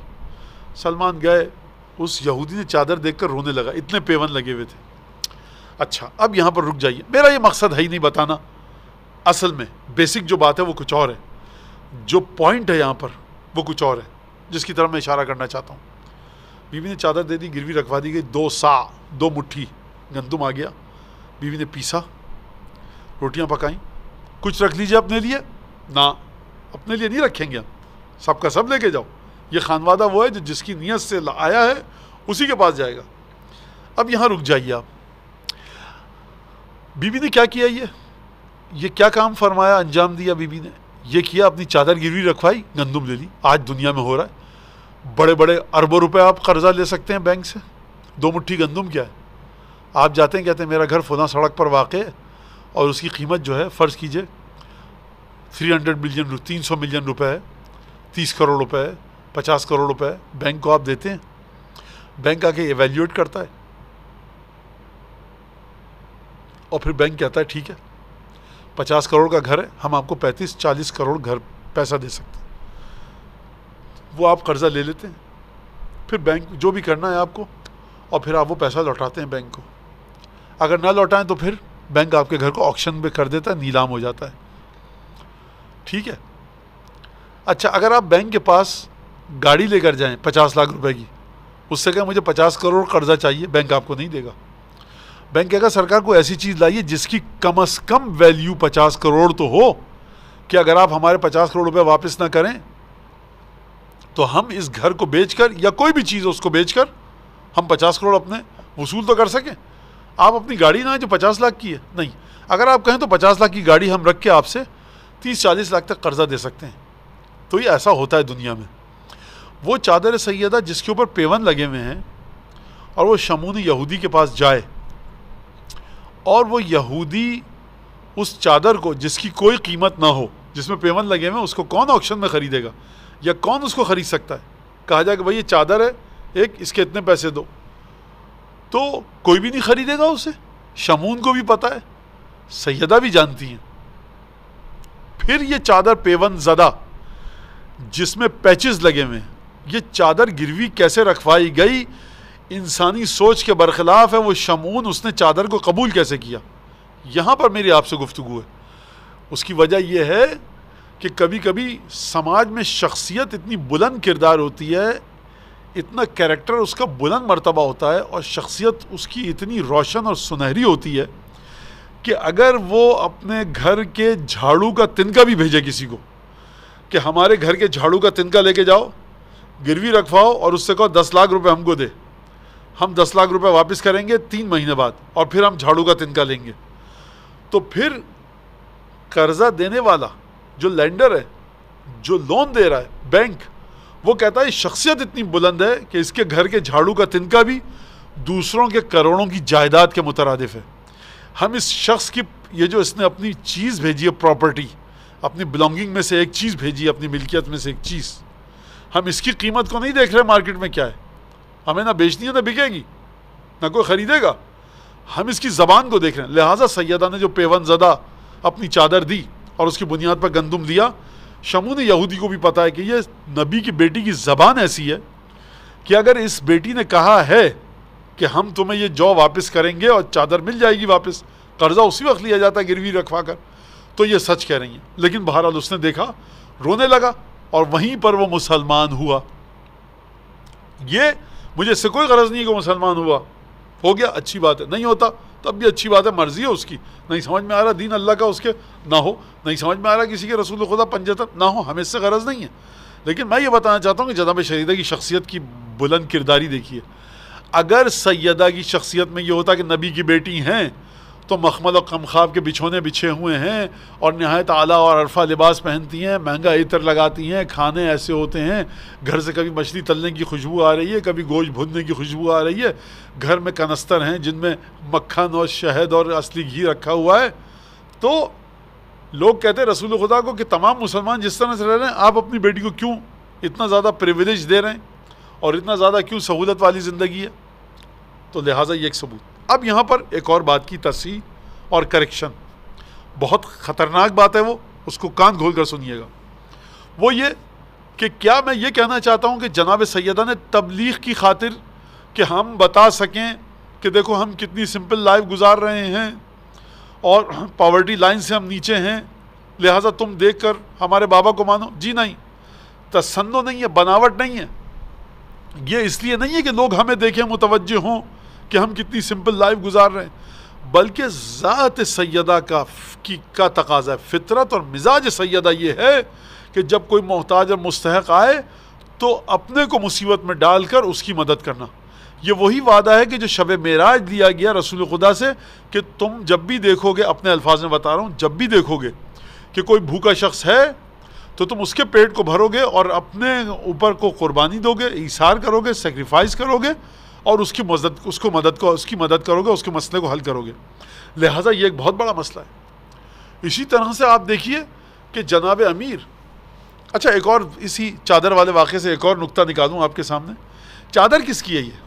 [SPEAKER 2] سلمان گئے، اس یہودی نے چادر دیکھ کر رونے لگا، اتنے پیون لگے ہوئے تھے. اچھا اب یہاں پر رک جائیے، میرا یہ مقصد ہے ہی نہیں بتانا. اصل میں بیسک جو بات ہے وہ کچھ اور ہے، جو پوائنٹ ہے یہاں پر وہ کچھ اور ہے، جس کی طرف میں اشارہ کرنا چاہتا ہوں. بیوی نے چادر دے دی، گروی رکھوا دی گئی. 2 سا 2 مٹھی گندم آ گیا. بیوی نے پیسا، روٹیاں پکائیں. کچھ رکھ لیجیے اپنے لیے. نہ، اپنے لیے نہیں رکھیں گے ہم، سب کا سب لے کے جاؤ. یہ خانوادہ وہ ہے جو جس کی نیت سے آیا ہے اسی کے پاس جائے گا. اب یہاں رک جائیے آپ. بیوی نے کیا کیا؟ یہ کیا کام فرمایا، انجام دیا بیوی نے؟ یہ کیا، اپنی چادر گروی رکھوائی، گندم لے لی. آج دنیا میں ہو رہا ہے، بڑے بڑے اربوں روپے آپ قرضہ لے سکتے ہیں بینک سے. 2 مٹھی گندم کیا ہے؟ آپ جاتے ہیں، کہتے ہیں میرا گھر فلاں سڑک پر واقع ہے اور اس کی قیمت جو ہے فرض کیجئے 300 ملین روپے ہے، 30 کروڑ روپے ہے، 50 کروڑ روپے ہے. بینک کو آپ دیتے ہیں، بینک آ کے ایویلیویٹ کرتا ہے اور پھر بینک کہتا ہے ٹھیک ہے 50 کروڑ کا گھر ہے، ہم آپ کو 35-40 کروڑ گھر پیسہ دے سکتے ہیں. وہ آپ قرضہ لے لیتے ہیں، پھر بینک جو بھی کرنا ہے آپ کو، اور پھر آپ وہ پیسہ لوٹاتے ہیں بینک کو. اگر نہ لوٹائیں تو پھر بینک آپ کے گھر کو آکشن پہ کر دیتا ہے، نیلام ہو جاتا ہے. ٹھیک ہے. اچھا اگر آپ بینک کے پاس گاڑی لے کر جائیں 50 لاکھ روپے کی، اس سے کہا مجھے 50 کروڑ قرضہ چاہیے، بینک آپ کو نہیں دے گا. بینک کہے گا سرکار کو ایسی چیز لائیے جس کی کم از کم ویلیو 50 کروڑ تو ہو کہ اگر آپ ہمارے 50 کروڑ روپے واپس نہ کریں تو ہم اس گھر کو بیچ کر یا کوئی بھی چیز اس کو بیچ کر ہم 50 کروڑ اپنے وصول تو کر سکیں. آپ اپنی گاڑی نہ ہے جو 50 لاکھ کی ہے، نہیں، اگر آپ کہیں تو 50 لاکھ کی گاڑی ہم رکھ کے آپ سے 30-40 لاکھ تک قرضہ دے سکتے ہیں. تو یہ ایسا ہوتا ہے دنیا میں. وہ چادر سیدہ جس کے اوپر پیون لگے ہوئے ہیں اور وہ شمون یہودی کے پاس جائے اور وہ یہودی اس چادر کو جس کی کوئی قیمت نہ ہو، جس میں پیون لگے ہوئے ہیں، اس کو کون آکشن میں خریدے گا یا کون اس کو خرید سکتا ہے؟ کہا جائے کہ بھائی یہ چادر ہے ایک، اس کے اتنے پیسے دو، تو کوئی بھی نہیں خریدے گا اسے. شمون کو بھی پتہ ہے، سیدہ بھی جانتی ہیں. پھر یہ چادر پیون زدہ جس میں پیچز لگے ہوئے ہیں، یہ چادر گروی کیسے رکھوائی گئی؟ انسانی سوچ کے برخلاف ہے. وہ شمعون اس نے چادر کو قبول کیسے کیا؟ یہاں پر میری آپ سے گفتگو ہے. اس کی وجہ یہ ہے کہ کبھی کبھی سماج میں شخصیت اتنی بلند کردار ہوتی ہے، اتنا کیریکٹر اس کا بلند مرتبہ ہوتا ہے اور شخصیت اس کی اتنی روشن اور سنہری ہوتی ہے کہ اگر وہ اپنے گھر کے جھاڑو کا تنکا بھی بھیجے کسی کو کہ ہمارے گھر کے جھاڑو کا تنکا لے کے جاؤ، گروی رکھواؤ اور اس سے کہو 10 لاکھ روپے ہم کو دے، ہم 10 لاکھ روپے واپس کریں گے 3 مہینے بعد اور پھر ہم جھاڑو کا تنکا لیں گے، تو پھر قرضہ دینے والا جو لینڈر ہے، جو لون دے رہا ہے بینک، وہ کہتا ہے شخصیت اتنی بلند ہے کہ اس کے گھر کے جھاڑو کا تنکا بھی دوسروں کے کروڑوں کی جائیداد کے مترادف ہے. ہم اس شخص کی یہ جو اس نے اپنی چیز بھیجی ہے، پراپرٹی، اپنی بلانگنگ میں سے ایک چیز بھیجی ہے، اپنی ملکیت میں سے ایک چیز، ہم اس کی قیمت کو نہیں دیکھ رہے مارکیٹ میں کیا ہے، ہمیں نہ بیچنی ہے نہ بکے گی، نہ کوئی خریدے گا، ہم اس کی زبان کو دیکھ رہے ہیں. لہٰذا سیدہ نے جو پیون زدہ اپنی چادر دی اور اس کی بنیاد پر گندم دیا، شمون یہودی کو بھی پتا ہے کہ یہ نبی کی بیٹی کی زبان ایسی ہے کہ اگر اس بیٹی نے کہا ہے کہ ہم تمہیں یہ جو واپس کریں گے اور چادر مل جائے گی واپس، قرضہ اسی وقت لیا جاتا ہے گروی رکھوا کر، تو یہ سچ کہہ رہی ہیں. لیکن بہرحال اس نے دیکھا، رونے لگا اور وہیں پر وہ مسلمان ہوا. یہ مجھے اس سے کوئی غرض نہیں ہے کہ مسلمان ہو گیا، اچھی بات ہے، نہیں ہوتا تب بھی اچھی بات ہے، مرضی ہے اس کی. نہیں سمجھ میں آ رہا دین اللہ کا اس کے نہ ہو، نہیں سمجھ میں آ رہا کسی کے رسول خدا پنجتن نہ ہو، ہمیں اس سے غرض نہیں ہے. لیکن میں یہ بتانا چاہتا ہوں کہ جناب شہیدہ کی شخصیت کی بلند کرداری دیکھیے. اگر سیدہ کی شخصیت میں یہ ہوتا کہ نبی کی بیٹی ہیں تو مخمل اور کمخاب کے بچھونے بچھے ہوئے ہیں اور نہایت اعلیٰ اور عرفہ لباس پہنتی ہیں، مہنگا عطر لگاتی ہیں، کھانے ایسے ہوتے ہیں، گھر سے کبھی مچھلی تلنے کی خوشبو آ رہی ہے، کبھی گوشت بھوننے کی خوشبو آ رہی ہے، گھر میں کنستر ہیں جن میں مکھن اور شہد اور اصلی گھی رکھا ہوا ہے، تو لوگ کہتے ہیں رسول خدا کو کہ تمام مسلمان جس طرح سے رہ رہے ہیں، آپ اپنی بیٹی کو کیوں اتنا زیادہ پریویلیج دے رہے ہیں اور اتنا زیادہ کیوں سہولت والی زندگی ہے؟ تو لہٰذا یہ ایک ثبوت. اب یہاں پر ایک اور بات کی تصحیح اور کریکشن، بہت خطرناک بات ہے، وہ اس کو کان کھول کر سنیے گا. وہ یہ کہ کیا میں یہ کہنا چاہتا ہوں کہ جناب سیدہ نے تبلیغ کی خاطر کہ ہم بتا سکیں کہ دیکھو ہم کتنی سمپل لائف گزار رہے ہیں اور پاورٹی لائن سے ہم نیچے ہیں، لہٰذا تم دیکھ کر ہمارے بابا کو مانو؟ جی نہیں، تصنع نہیں ہے، بناوٹ نہیں ہے. یہ اس لیے نہیں ہے کہ لوگ ہمیں دیکھیں متوجہ ہوں کہ ہم کتنی سمپل لائف گزار رہے ہیں، بلکہ ذات سیدہ کا تقاضا ہے، فطرت اور مزاج سیدہ یہ ہے کہ جب کوئی محتاج اور مستحق آئے تو اپنے کو مصیبت میں ڈال کر اس کی مدد کرنا. یہ وہی وعدہ ہے کہ جو شب معراج دیا گیا رسول خدا سے کہ تم جب بھی دیکھو گے، اپنے الفاظ میں بتا رہا ہوں، جب بھی دیکھو گے کہ کوئی بھوکا شخص ہے تو تم اس کے پیٹ کو بھرو گے اور اپنے اوپر کو قربانی دو گے، ایثار کرو گے، سیکریفائز کرو گے اور اس کی مدد کرو گے، اس کے مسئلے کو حل کرو گے. لہٰذا یہ ایک بہت بڑا مسئلہ ہے. اسی طرح سے آپ دیکھیے کہ جناب امیر، اچھا ایک اور اسی چادر والے واقعے سے ایک اور نقطہ نکالوں آپ کے سامنے. چادر کس کی ہے؟ یہ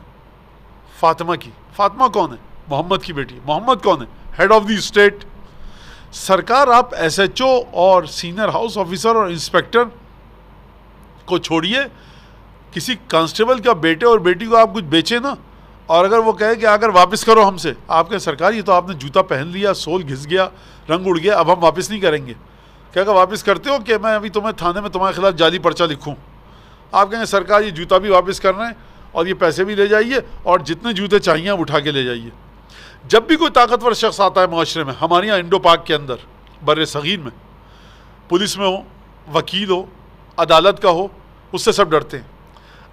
[SPEAKER 2] فاطمہ کی. فاطمہ کون ہے؟ محمد کی بیٹی. محمد کون ہے؟ Head of the state. سرکار آپ ایس ایچ او اور سینئر ہاؤس آفیسر اور انسپیکٹر کو چھوڑیے، کسی کانسٹیبل کا بیٹے اور بیٹی کو آپ کچھ بیچیں نا، اور اگر وہ کہے کہ اگر واپس کرو ہم سے، آپ کہیں سرکار یہ تو آپ نے جوتا پہن لیا، سول گھس گیا، رنگ اڑ گیا، اب ہم واپس نہیں کریں گے. کہے گا واپس کرتے ہو کہ میں ابھی تمہیں تھانے میں تمہارے خلاف جعلی پرچہ لکھوں؟ آپ کہیں سرکار یہ جوتا بھی واپس کر رہے ہیں اور یہ پیسے بھی لے جائیے اور جتنے جوتے چاہیے آپ اٹھا کے لے جائیے. جب بھی کوئی طاقتور شخص آتا ہے معاشرے میں، ہمارے یہاں انڈو پاک کے اندر بر صغیر میں، پولیس میں ہو، وکیل ہو، عدالت کا ہو، اس سے سب ڈرتے ہیں.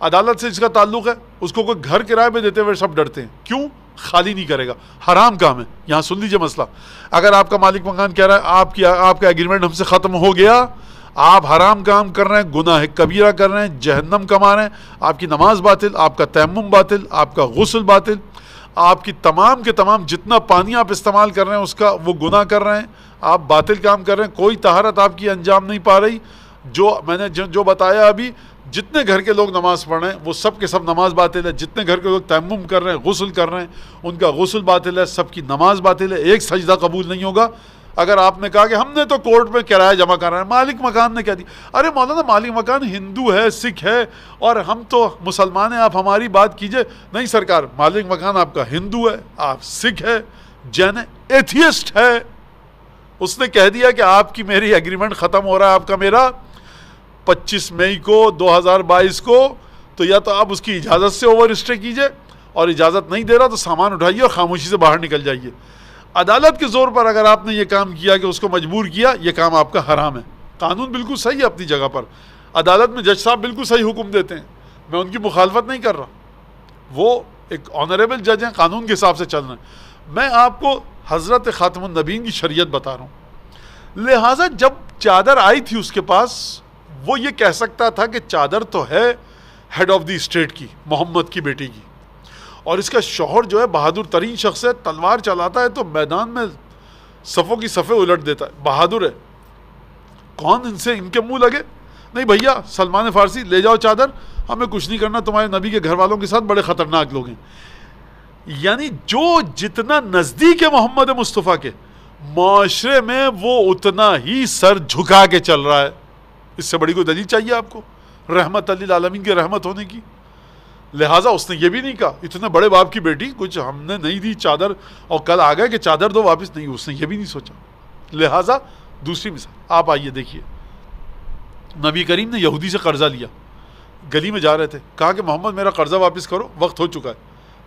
[SPEAKER 2] عدالت سے جس کا تعلق ہے اس کو کوئی گھر کرائے پہ دیتے ہوئے سب ڈرتے ہیں. کیوں؟ خالی نہیں کرے گا، حرام کام ہے. یہاں سن لیجئے مسئلہ. اگر آپ کا مالک مکان کہہ رہا ہے آپ کا ایگریمنٹ ہم سے ختم ہو گیا، آپ حرام کام کر رہے ہیں، گناہ کبیرہ کر رہے ہیں، جہنم کما رہے ہیں، آپ کی نماز باطل، آپ کا تیمم باطل، آپ کا غسل باطل، آپ کی تمام کے تمام جتنا پانی آپ استعمال کر رہے ہیں اس کا وہ گناہ کر رہے ہیں، آپ باطل کام کر رہے ہیں، کوئی طہارت آپ کی انجام نہیں پا رہی. جو میں نے جو بتایا ابھی، جتنے گھر کے لوگ نماز پڑھ رہے ہیں وہ سب کے سب نماز باطل ہے. جتنے گھر کے لوگ تیمم کر رہے ہیں، غسل کر رہے ہیں، ان کا غسل باطل ہے، سب کی نماز باطل ہے. ایک سجدہ قبول نہیں ہوگا. اگر آپ نے کہا کہ ہم نے تو کورٹ میں کرایہ جمع کر رہے ہیں، مالک مکان نے کہہ دی، ارے مولانا مالک مکان ہندو ہے، سکھ ہے اور ہم تو مسلمان ہیں، آپ ہماری بات کیجئے. نہیں سرکار، مالک مکان آپ کا ہندو ہے، آپ سکھ ہے، جین ہے، ایتھیسٹ ہے. اس نے کہہ دیا کہ آپ کی میری ایگریمنٹ ختم ہو رہا ہے، آپ کا میرا 25 مئی کو 2022 کو، تو یا تو آپ اس کی اجازت سے اوور اسٹے کیجئے، اور اجازت نہیں دے رہا تو سامان اٹھائیے اور خاموشی سے باہر نکل جائیے. عدالت کے زور پر اگر آپ نے یہ کام کیا کہ اس کو مجبور کیا، یہ کام آپ کا حرام ہے. قانون بالکل صحیح ہے اپنی جگہ پر، عدالت میں جج صاحب بالکل صحیح حکم دیتے ہیں، میں ان کی مخالفت نہیں کر رہا، وہ ایک آنریبل جج ہیں، قانون کے حساب سے چل رہے ہیں. میں آپ کو حضرت خاتم النبیین کی شریعت بتا رہا ہوں. لہٰذا جب چادر آئی تھی اس کے پاس، وہ یہ کہہ سکتا تھا کہ چادر تو ہے ہیڈ آف دی اسٹیٹ کی، محمد کی بیٹی کی، اور اس کا شوہر جو ہے بہادر ترین شخص ہے، تلوار چلاتا ہے تو میدان میں صفوں کی صفیں الٹ دیتا ہے، بہادر ہے. کون ان کے منہ لگے؟ نہیں بھیا، سلمان فارسی لے جاؤ چادر، ہمیں کچھ نہیں کرنا، تمہارے نبی کے گھر والوں کے ساتھ بڑے خطرناک لوگ ہیں. یعنی جو جتنا نزدیک ہے محمد مصطفیٰ کے، معاشرے میں وہ اتنا ہی سر جھکا کے چل رہا ہے. اس سے بڑی کوئی دلیل چاہیے آپ کو رحمت للعالمین کی رحمت ہونے کی؟ لہٰذا اس نے یہ بھی نہیں کہا اتنے بڑے باپ کی بیٹی کچھ ہم نے نہیں دی چادر اور کل آ گئے کہ چادر دو واپس، نہیں، اس نے یہ بھی نہیں سوچا. لہٰذا دوسری مثال آپ آئیے دیکھیے، نبی کریم نے یہودی سے قرضہ لیا، گلی میں جا رہے تھے، کہا کہ محمد میرا قرضہ واپس کرو، وقت ہو چکا ہے.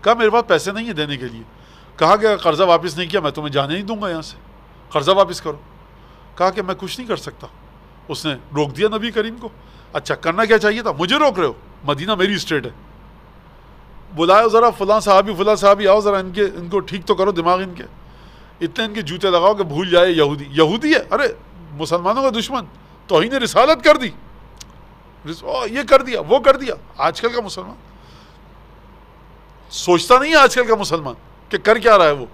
[SPEAKER 2] کہا میرے پاس پیسے نہیں ہیں دینے کے لیے. کہا کہ قرضہ واپس نہیں کیا میں تمہیں جانے نہیں دوں گا یہاں سے، قرضہ واپس کرو. کہا کہ میں کچھ نہیں کر سکتا. اس نے روک دیا نبی کریم کو. اچھا کرنا کیا چاہیے تھا؟ مجھے روک رہے ہو، مدینہ میری اسٹیٹ ہے، بلاؤ ذرا فلاں صحابی آؤ ذرا ان کو ٹھیک تو کرو دماغ ان کے، اتنے ان کے جوتے لگاؤ کہ بھول جائے یہودی ہے، ارے مسلمانوں کا دشمن، توہین رسالت کر دی، یہ کر دیا وہ کر دیا. آج کل کا مسلمان سوچتا نہیں ہے، آج کل کا مسلمان کہ کر کیا رہا ہے وہ،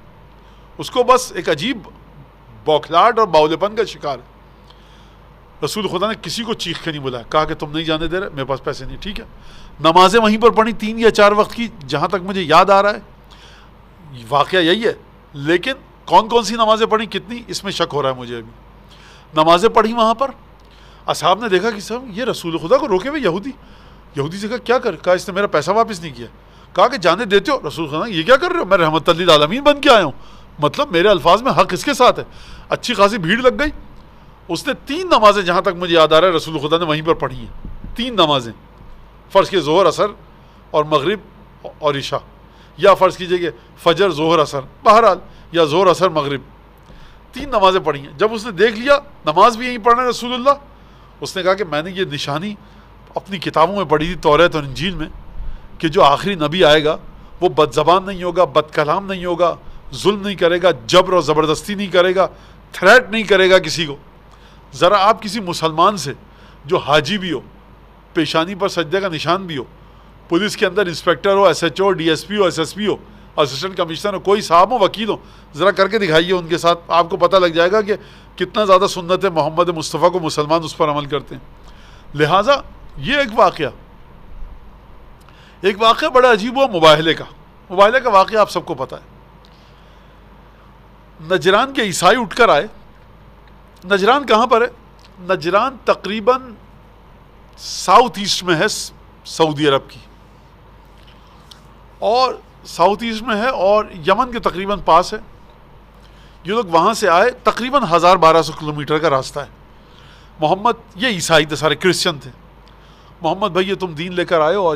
[SPEAKER 2] اس کو بس ایک عجیب بوکھلاہٹ اور باولے پن کا شکار ہے. رسول خدا نے کسی کو چیخ کے نہیں بلایا، کہا کہ تم نہیں جانے دے رہے، میرے پاس پیسے نہیں، ٹھیک ہے. نمازیں وہیں پر پڑھی 3 یا 4 وقت کی، جہاں تک مجھے یاد آ رہا ہے واقعہ یہی ہے. لیکن کون کون سی نمازیں پڑھی، کتنی، اس میں شک ہو رہا ہے مجھے. ابھی نمازیں پڑھی وہاں پر، اصحاب نے دیکھا کہ صاحب یہ رسول خدا کو روکے ہوئے یہودی سے کہا کیا کہا اس نے میرا پیسہ واپس نہیں کیا. کہا کہ جانے دیتے ہو؟ رسول خدا یہ کیا کر رہے ہو، میں رحمت للعالمین بن کے آیا ہوں، مطلب میرے الفاظ میں حق اس کے ساتھ ہے. اچھی خاصی بھیڑ لگ گئی. اس نے 3 نمازیں جہاں تک مجھے یاد آ رہا ہے رسول خدا نے وہیں پر پڑھی ہیں. 3 نمازیں، فرض کیجیے ظہر اثر اور مغرب اور عشاء، یا فرض کیجیے کہ فجر ظہر اثر، بہرحال یا ظہر اثر مغرب، 3 نمازیں پڑھی ہیں. جب اس نے دیکھ لیا نماز بھی یہیں پڑھ رہے ہیں رسول اللہ، اس نے کہا کہ میں نے یہ نشانی اپنی کتابوں میں پڑھی تھی، توریت اور انجیل میں، کہ جو آخری نبی آئے گا وہ بد زبان نہیں ہوگا، بد کلام نہیں ہوگا، ظلم نہیں کرے گا، جبر و زبردستی نہیں کرے گا، تھریٹ نہیں کرے گا کسی کو. ذرا آپ کسی مسلمان سے جو حاجی بھی ہو، پیشانی پر سجدے کا نشان بھی ہو، پولیس کے اندر انسپیکٹر ہو، S H O, D S P ہو، ایس ایس پی ہو، اسسٹنٹ کمشنر ہو، کوئی صاحب ہو، وکیل ہو، ذرا کر کے دکھائیے ان کے ساتھ، آپ کو پتہ لگ جائے گا کہ کتنا زیادہ سنت محمد مصطفیٰ کو مسلمان اس پر عمل کرتے ہیں. لہٰذا یہ ایک واقعہ بڑا عجیب ہوا مباہلے کا واقعہ آپ سب کو پتہ ہے. نجران کے عیسائی اٹھ کر آئے. نجران کہاں پر ہے؟ نجران تقریباً ساؤتھ ایسٹ میں ہے سعودی عرب کی، اور ساؤتھ ایسٹ میں ہے اور یمن کے تقریباً پاس ہے. یہ لوگ وہاں سے آئے، تقریباً 1200 کلومیٹر کا راستہ ہے. محمد، یہ عیسائی تھے سارے، کرسچن تھے. محمد بھائی یہ تم دین لے کر آئے ہو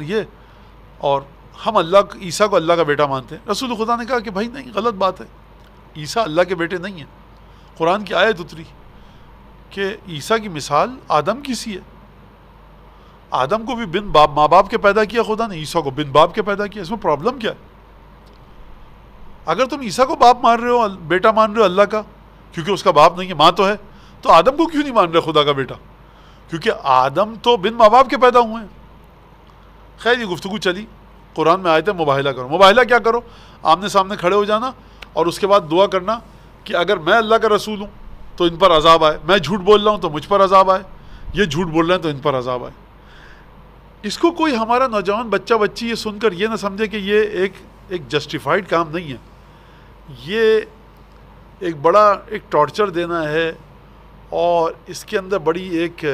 [SPEAKER 2] اور ہم عیسیٰ کو اللہ کا بیٹا مانتے ہیں. رسول خدا نے کہا کہ بھائی نہیں، غلط بات ہے، عیسیٰ اللہ کے بیٹے نہیں ہیں. قرآن کی آیت اتری کہ عیسیٰ کی مثال آدم کی سی ہے. آدم کو بھی بن ماں باپ کے پیدا کیا خدا نے، عیسیٰ کو بن باپ کے پیدا کیا. اس میں پرابلم کیا ہے؟ اگر تم عیسیٰ کو باپ مان رہے ہو، بیٹا مان رہے ہو اللہ کا، کیونکہ اس کا باپ نہیں ہے، ماں تو ہے، تو آدم کو کیوں نہیں مان رہے خدا کا بیٹا؟ کیونکہ آدم تو بن ماں باپ کے پیدا ہوئے ہیں. خیر یہ گفتگو چلی. قرآن میں آیت ہے مباہلہ کرو. مباہلہ کیا کرو؟ آمنے سامنے کھڑے ہو جانا اور اس کے بعد دعا کرنا کہ اگر میں اللہ کا رسول ہوں تو ان پر عذاب آئے، میں جھوٹ بول رہا ہوں تو مجھ پر عذاب آئے، یہ جھوٹ بول رہے ہیں تو ان پر عذاب آئے. اس کو کوئی ہمارا نوجوان بچہ بچی یہ سن کر یہ نہ سمجھے کہ یہ ایک جسٹیفائڈ کام نہیں ہے. یہ ایک بڑا ٹارچر دینا ہے، اور اس کے اندر بڑی ایک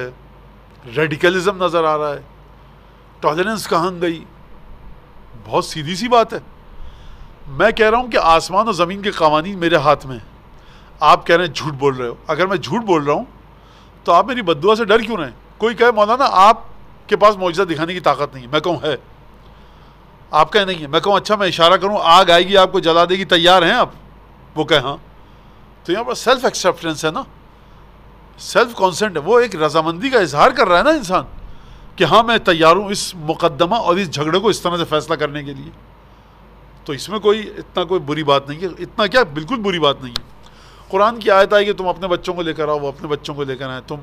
[SPEAKER 2] ریڈیکلزم نظر آ رہا ہے. ٹالرنس کہاں گئی؟ بہت سیدھی سی بات ہے. میں کہہ رہا ہوں کہ آسمان و زمین کے قوانین میرے ہاتھ میں ہیں. آپ کہہ رہے ہیں جھوٹ بول رہے ہو. اگر میں جھوٹ بول رہا ہوں تو آپ میری بد دعا سے ڈر کیوں رہے ہیں؟ کوئی کہے مولانا آپ کے پاس معجزہ دکھانے کی طاقت نہیں ہے. میں کہوں ہے. آپ کہیں نہیں ہے. میں کہوں اچھا میں اشارہ کروں آگ آئے گی آپ کو جلا دے گی، تیار ہیں آپ؟ وہ کہے ہاں. تو یہاں پر سیلف ایکسیپٹنس ہے نا، سیلف کانسنٹ ہے. وہ ایک رضامندی کا اظہار کر رہا ہے نا انسان کہ ہاں میں تیار ہوں اس مقدمہ اور اس جھگڑے کو اس طرح سے فیصلہ کرنے کے لیے. تو اس میں کوئی بری بات نہیں ہے. اتنا کیا، بالکل بری بات نہیں ہے. قرآن کی آیت آئی کہ تم اپنے بچوں کو لے کر آؤ، وہ اپنے بچوں کو لے کر آئیں. تم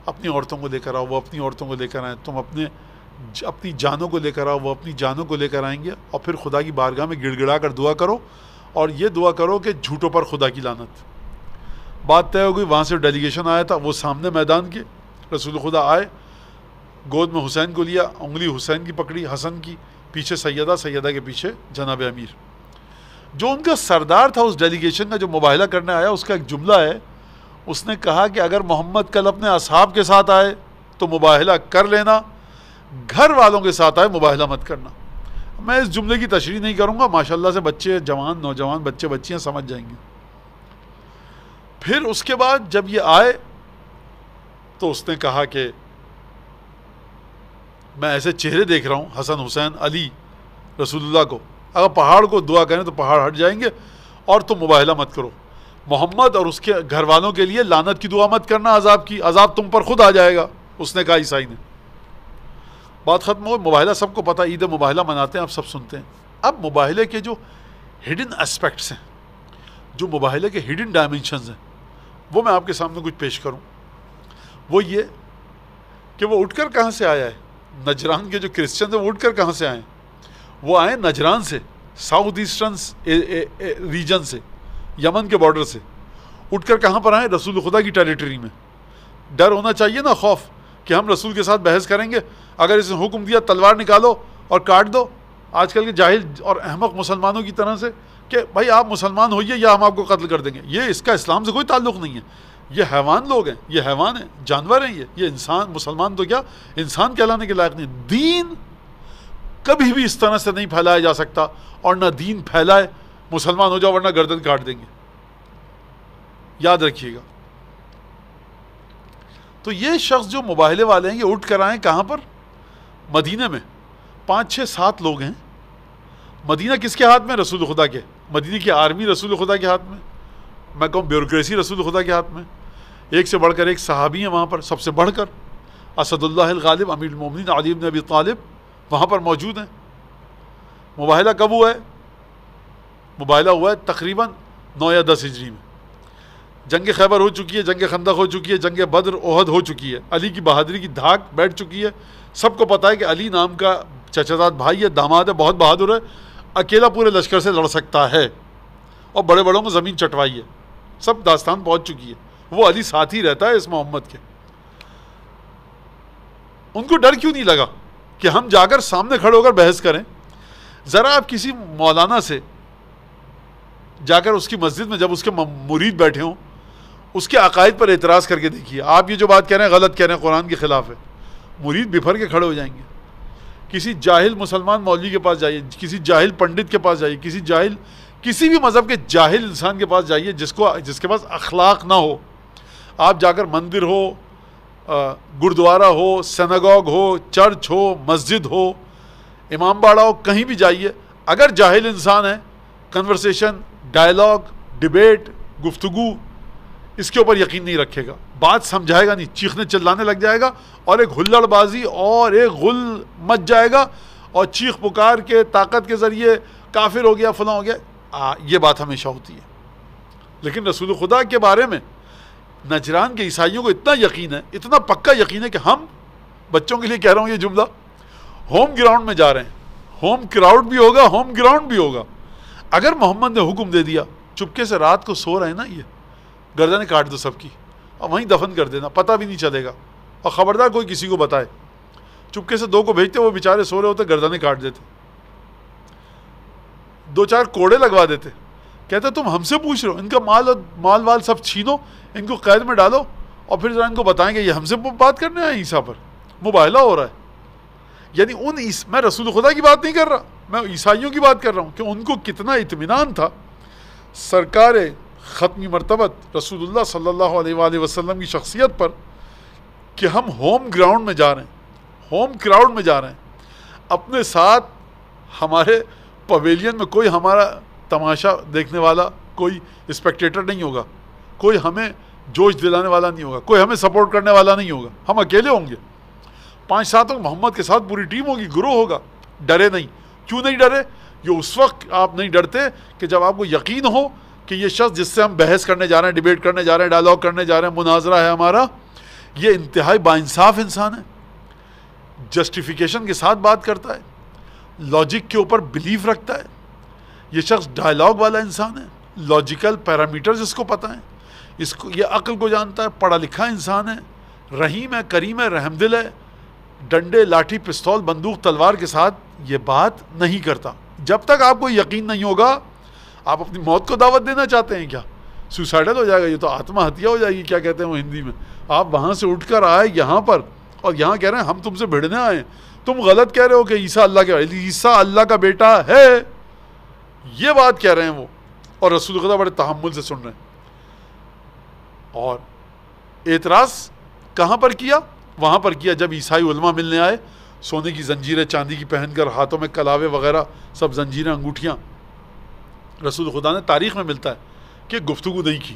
[SPEAKER 2] اپنی عورتوں کو لے کر آؤ، وہ اپنی عورتوں کو لے کر آئیں. تم اپنی جانوں کو لے کر آؤ، وہ اپنی جانوں کو لے کر آئیں گے. اور پھر خدا کی بارگاہ میں گڑ گڑا کر دعا کرو، اور یہ دعا کرو کہ جھوٹوں پر خدا کی لعنت. بات طے ہو گئی. وہاں سے ڈیلیگیشن آیا تھا، وہ سامنے میدان کے رسول خدا آئے، گود میں حسین کو لیا، انگلی حسین کی پکڑی، حسن کی، پیچھے سیدہ کے پیچھے جناب امیر. جو ان کا سردار تھا اس ڈیلیگیشن کا، جو مباہلہ کرنے آیا، اس کا ایک جملہ ہے. اس نے کہا کہ اگر محمد کل اپنے اصحاب کے ساتھ آئے تو مباہلہ کر لینا، گھر والوں کے ساتھ آئے مباہلہ مت کرنا. میں اس جملے کی تشریح نہیں کروں گا، ماشاءاللہ سے بچے نوجوان بچے بچیاں سمجھ جائیں گے. پھر اس کے بعد جب یہ آئے تو اس نے کہا کہ میں ایسے چہرے دیکھ رہا ہوں، حسن، حسین، علی، رسول اللہ کو، اگر پہاڑ کو دعا کریں تو پہاڑ ہٹ جائیں گے، اور تم مباہلہ مت کرو. محمد اور اس کے گھر والوں کے لیے لعنت کی دعا مت کرنا، عذاب تم پر خود آ جائے گا. اس نے کہا عیسائی نے. بات ختم ہو. مباہلہ سب کو پتہ، عید مباہلہ مناتے ہیں، آپ سب سنتے ہیں. اب مباہلے کے جو ہڈن اسپیکٹس ہیں، جو مباہلے کے ہڈن ڈائمنشنز ہیں، وہ میں آپ کے سامنے کچھ پیش کروں. وہ یہ کہ وہ اٹھ کر کہاں سے آیا ہے. نجران کے جو کرسچنز ہیں وہ اٹھ کر کہاں سے آئے ہیں؟ وہ آئے نجران سے، ساؤتھ ایسٹرن ریجن سے، یمن کے بارڈر سے. اٹھ کر کہاں پر آئے؟ رسول خدا کی ٹیریٹری میں. ڈر ہونا چاہیے نا، خوف کہ ہم رسول کے ساتھ بحث کریں گے. اگر اس نے حکم دیا تلوار نکالو اور کاٹ دو، آج کل کے جاہل اور احمق مسلمانوں کی طرح سے کہ بھائی آپ مسلمان ہوئیے یا ہم آپ کو قتل کر دیں گے. یہ اس کا اسلام سے کوئی تعلق نہیں ہے. یہ حیوان لوگ ہیں، یہ حیوان ہیں، جانور ہیں. یہ انسان، مسلمان تو کیا انسان کہلانے کے لائق نہیں. دین کبھی بھی اس طرح سے نہیں پھیلایا جا سکتا، اور نہ دین پھیلائے مسلمان ہو جاؤ ورنہ گردن کاٹ دیں گے. یاد رکھیے گا. تو یہ شخص جو مباہلے والے ہیں، یہ اٹھ کر آئے کہاں پر؟ مدینہ میں. 5-6-7 لوگ ہیں. مدینہ کس کے ہاتھ میں؟ رسول خدا کے. مدینہ کی آرمی رسول خدا کے ہاتھ میں. میں کہوں بیوروکریسی رسول خدا کے ہاتھ میں. ایک سے بڑھ کر ایک صحابی ہیں وہاں پر، سب سے بڑھ کر اسد اللہ الغالب امیر المومنین علی بن ابی طالب وہاں پر موجود ہیں. مباہلہ کب ہوا ہے؟ مباہلہ ہوا ہے تقریباً 9 یا 10 ہجری میں. جنگ خیبر ہو چکی ہے، جنگ خندق ہو چکی ہے، جنگ بدر احد ہو چکی ہے. علی کی بہادری کی دھاک بیٹھ چکی ہے. سب کو پتہ ہے کہ علی نام کا چچا بھائی ہے، داماد ہے، بہت بہادر ہے، اکیلا پورے لشکر سے لڑ سکتا ہے، اور بڑے بڑوں کو زمین چٹوائی ہے. سب داستان پہنچ چکی ہے. وہ علی ساتھ ہی رہتا ہے اس محمد کے. ان کو ڈر کیوں نہیں لگا کہ ہم جا کر سامنے کھڑے ہو کر بحث کریں؟ ذرا آپ کسی مولانا سے جا کر اس کی مسجد میں جب اس کے مرید بیٹھے ہوں، اس کے عقائد پر اعتراض کر کے دیکھیے. آپ یہ جو بات کہہ رہے ہیں غلط کہہ رہے ہیں، قرآن کے خلاف ہے. مرید بفر کے کھڑے ہو جائیں گے. کسی جاہل مسلمان مولوی کے پاس جائیے، کسی جاہل پنڈت کے پاس جائیے، کسی بھی مذہب کے جاہل انسان کے پاس جائیے جس کے پاس اخلاق نہ ہو. آپ جا کر مندر ہو، گردوارہ ہو، سیناگوگ ہو، چرچ ہو، مسجد ہو، امام باڑا ہو, کہیں بھی جائیے, اگر جاہل انسان ہے, کنورسیشن, ڈائلاگ, ڈیبیٹ, گفتگو, اس کے اوپر یقین نہیں رکھے گا, بات سمجھائے گا نہیں, چیخنے چلانے لگ جائے گا, اور ایک ہلڑ بازی اور ایک غل مچ جائے گا, اور چیخ پکار کے طاقت کے ذریعے کافر ہو گیا, فلاں ہو گیا. یہ بات ہمیشہ ہوتی ہے. لیکن رسول خدا کے بارے میں نجران کے عیسائیوں کو اتنا یقین ہے, اتنا پکا یقین ہے کہ ہم, بچوں کے لیے کہہ رہا ہوں یہ جملہ, ہوم گراؤنڈ میں جا رہے ہیں, ہوم کراؤڈ بھی ہوگا, ہوم گراؤنڈ بھی ہوگا. اگر محمد نے حکم دے دیا, چپکے سے رات کو سو رہے ہیں نا, یہ گردنیں کاٹ دو سب کی, اور وہیں دفن کر دینا, پتہ بھی نہیں چلے گا, اور خبردار کوئی کسی کو بتائے. چپکے سے 2 کو بھیجتے, وہ بیچارے سو رہے ہوتے, گردنیں کاٹ دیتے, 2-4 کوڑے لگوا دیتے, کہتے تم ہم سے پوچھ رہے ہو, ان کا مال وال سب چھینو, ان کو قید میں ڈالو, اور پھر ذرا ان کو بتائیں گے یہ ہم سے بات کرنے آئے عیسیٰ پر. مباہلہ ہو رہا ہے. یعنی میں رسول خدا کی بات نہیں کر رہا, میں عیسائیوں کی بات کر رہا ہوں کہ ان کو کتنا اطمینان تھا سرکار ختمی مرتبت رسول اللہ صلی اللہ علیہ وآلہ وسلم کی شخصیت پر, کہ ہم ہوم گراؤنڈ میں جا رہے ہیں, ہوم کراؤڈ میں جا رہے ہیں. اپنے ساتھ ہمارے پویلین میں کوئی ہمارا تماشا دیکھنے والا, کوئی اسپیکٹیٹر نہیں ہوگا, کوئی ہمیں جوش دلانے والا نہیں ہوگا, کوئی ہمیں سپورٹ کرنے والا نہیں ہوگا, ہم اکیلے ہوں گے. 5-7 محمد کے ساتھ پوری ٹیم ہوگی, گروہ ہوگا. ڈرے نہیں. کیوں نہیں ڈرے؟ یہ اس وقت آپ نہیں ڈرتے کہ جب آپ کو یقین ہو کہ یہ شخص جس سے ہم بحث کرنے جا رہے ہیں, ڈیبیٹ کرنے جا رہے ہیں, ڈائلاگ کرنے جا رہے ہیں, مناظرہ ہے ہمارا, یہ انتہائی باانصاف انسان ہے, جسٹیفیکیشن کے ساتھ بات کرتا ہے, لاجک کے اوپر بلیف رکھتا ہے. یہ شخص ڈائلاگ والا انسان ہے, لاجیکل پیرامیٹرز اس کو پتہ ہیں, اس کو یہ عقل کو جانتا ہے, پڑھا لکھا انسان ہے, رحیم ہے, کریم ہے, رحم دل ہے. ڈنڈے, لاٹھی, پستول, بندوق, تلوار کے ساتھ یہ بات نہیں کرتا. جب تک آپ کو یقین نہیں ہوگا, آپ اپنی موت کو دعوت دینا چاہتے ہیں کیا؟ سوسائڈل ہو جائے گا, یہ تو آتما ہتیا ہو جائے گی, کیا کہتے ہیں وہ ہندی میں. آپ وہاں سے اٹھ کر آئے یہاں پر, اور یہاں کہہ رہے ہیں ہم تم سے بھیڑنے آئے, تم غلط کہہ رہے ہو کہ عیسیٰ اللہ کے, عیسیٰ اللہ کا بیٹا ہے, یہ بات کہہ رہے ہیں وہ, اور رسول خدا بڑے تحمل سے سن رہے ہیں. اور اعتراض کہاں پر کیا؟ وہاں پر کیا جب عیسائی علماء ملنے آئے, سونے کی زنجیریں چاندی کی پہن کر, ہاتھوں میں کلاوے وغیرہ سب زنجیریں, انگوٹھیاں. رسول خدا نے تاریخ میں ملتا ہے کہ گفتگو نہیں کی,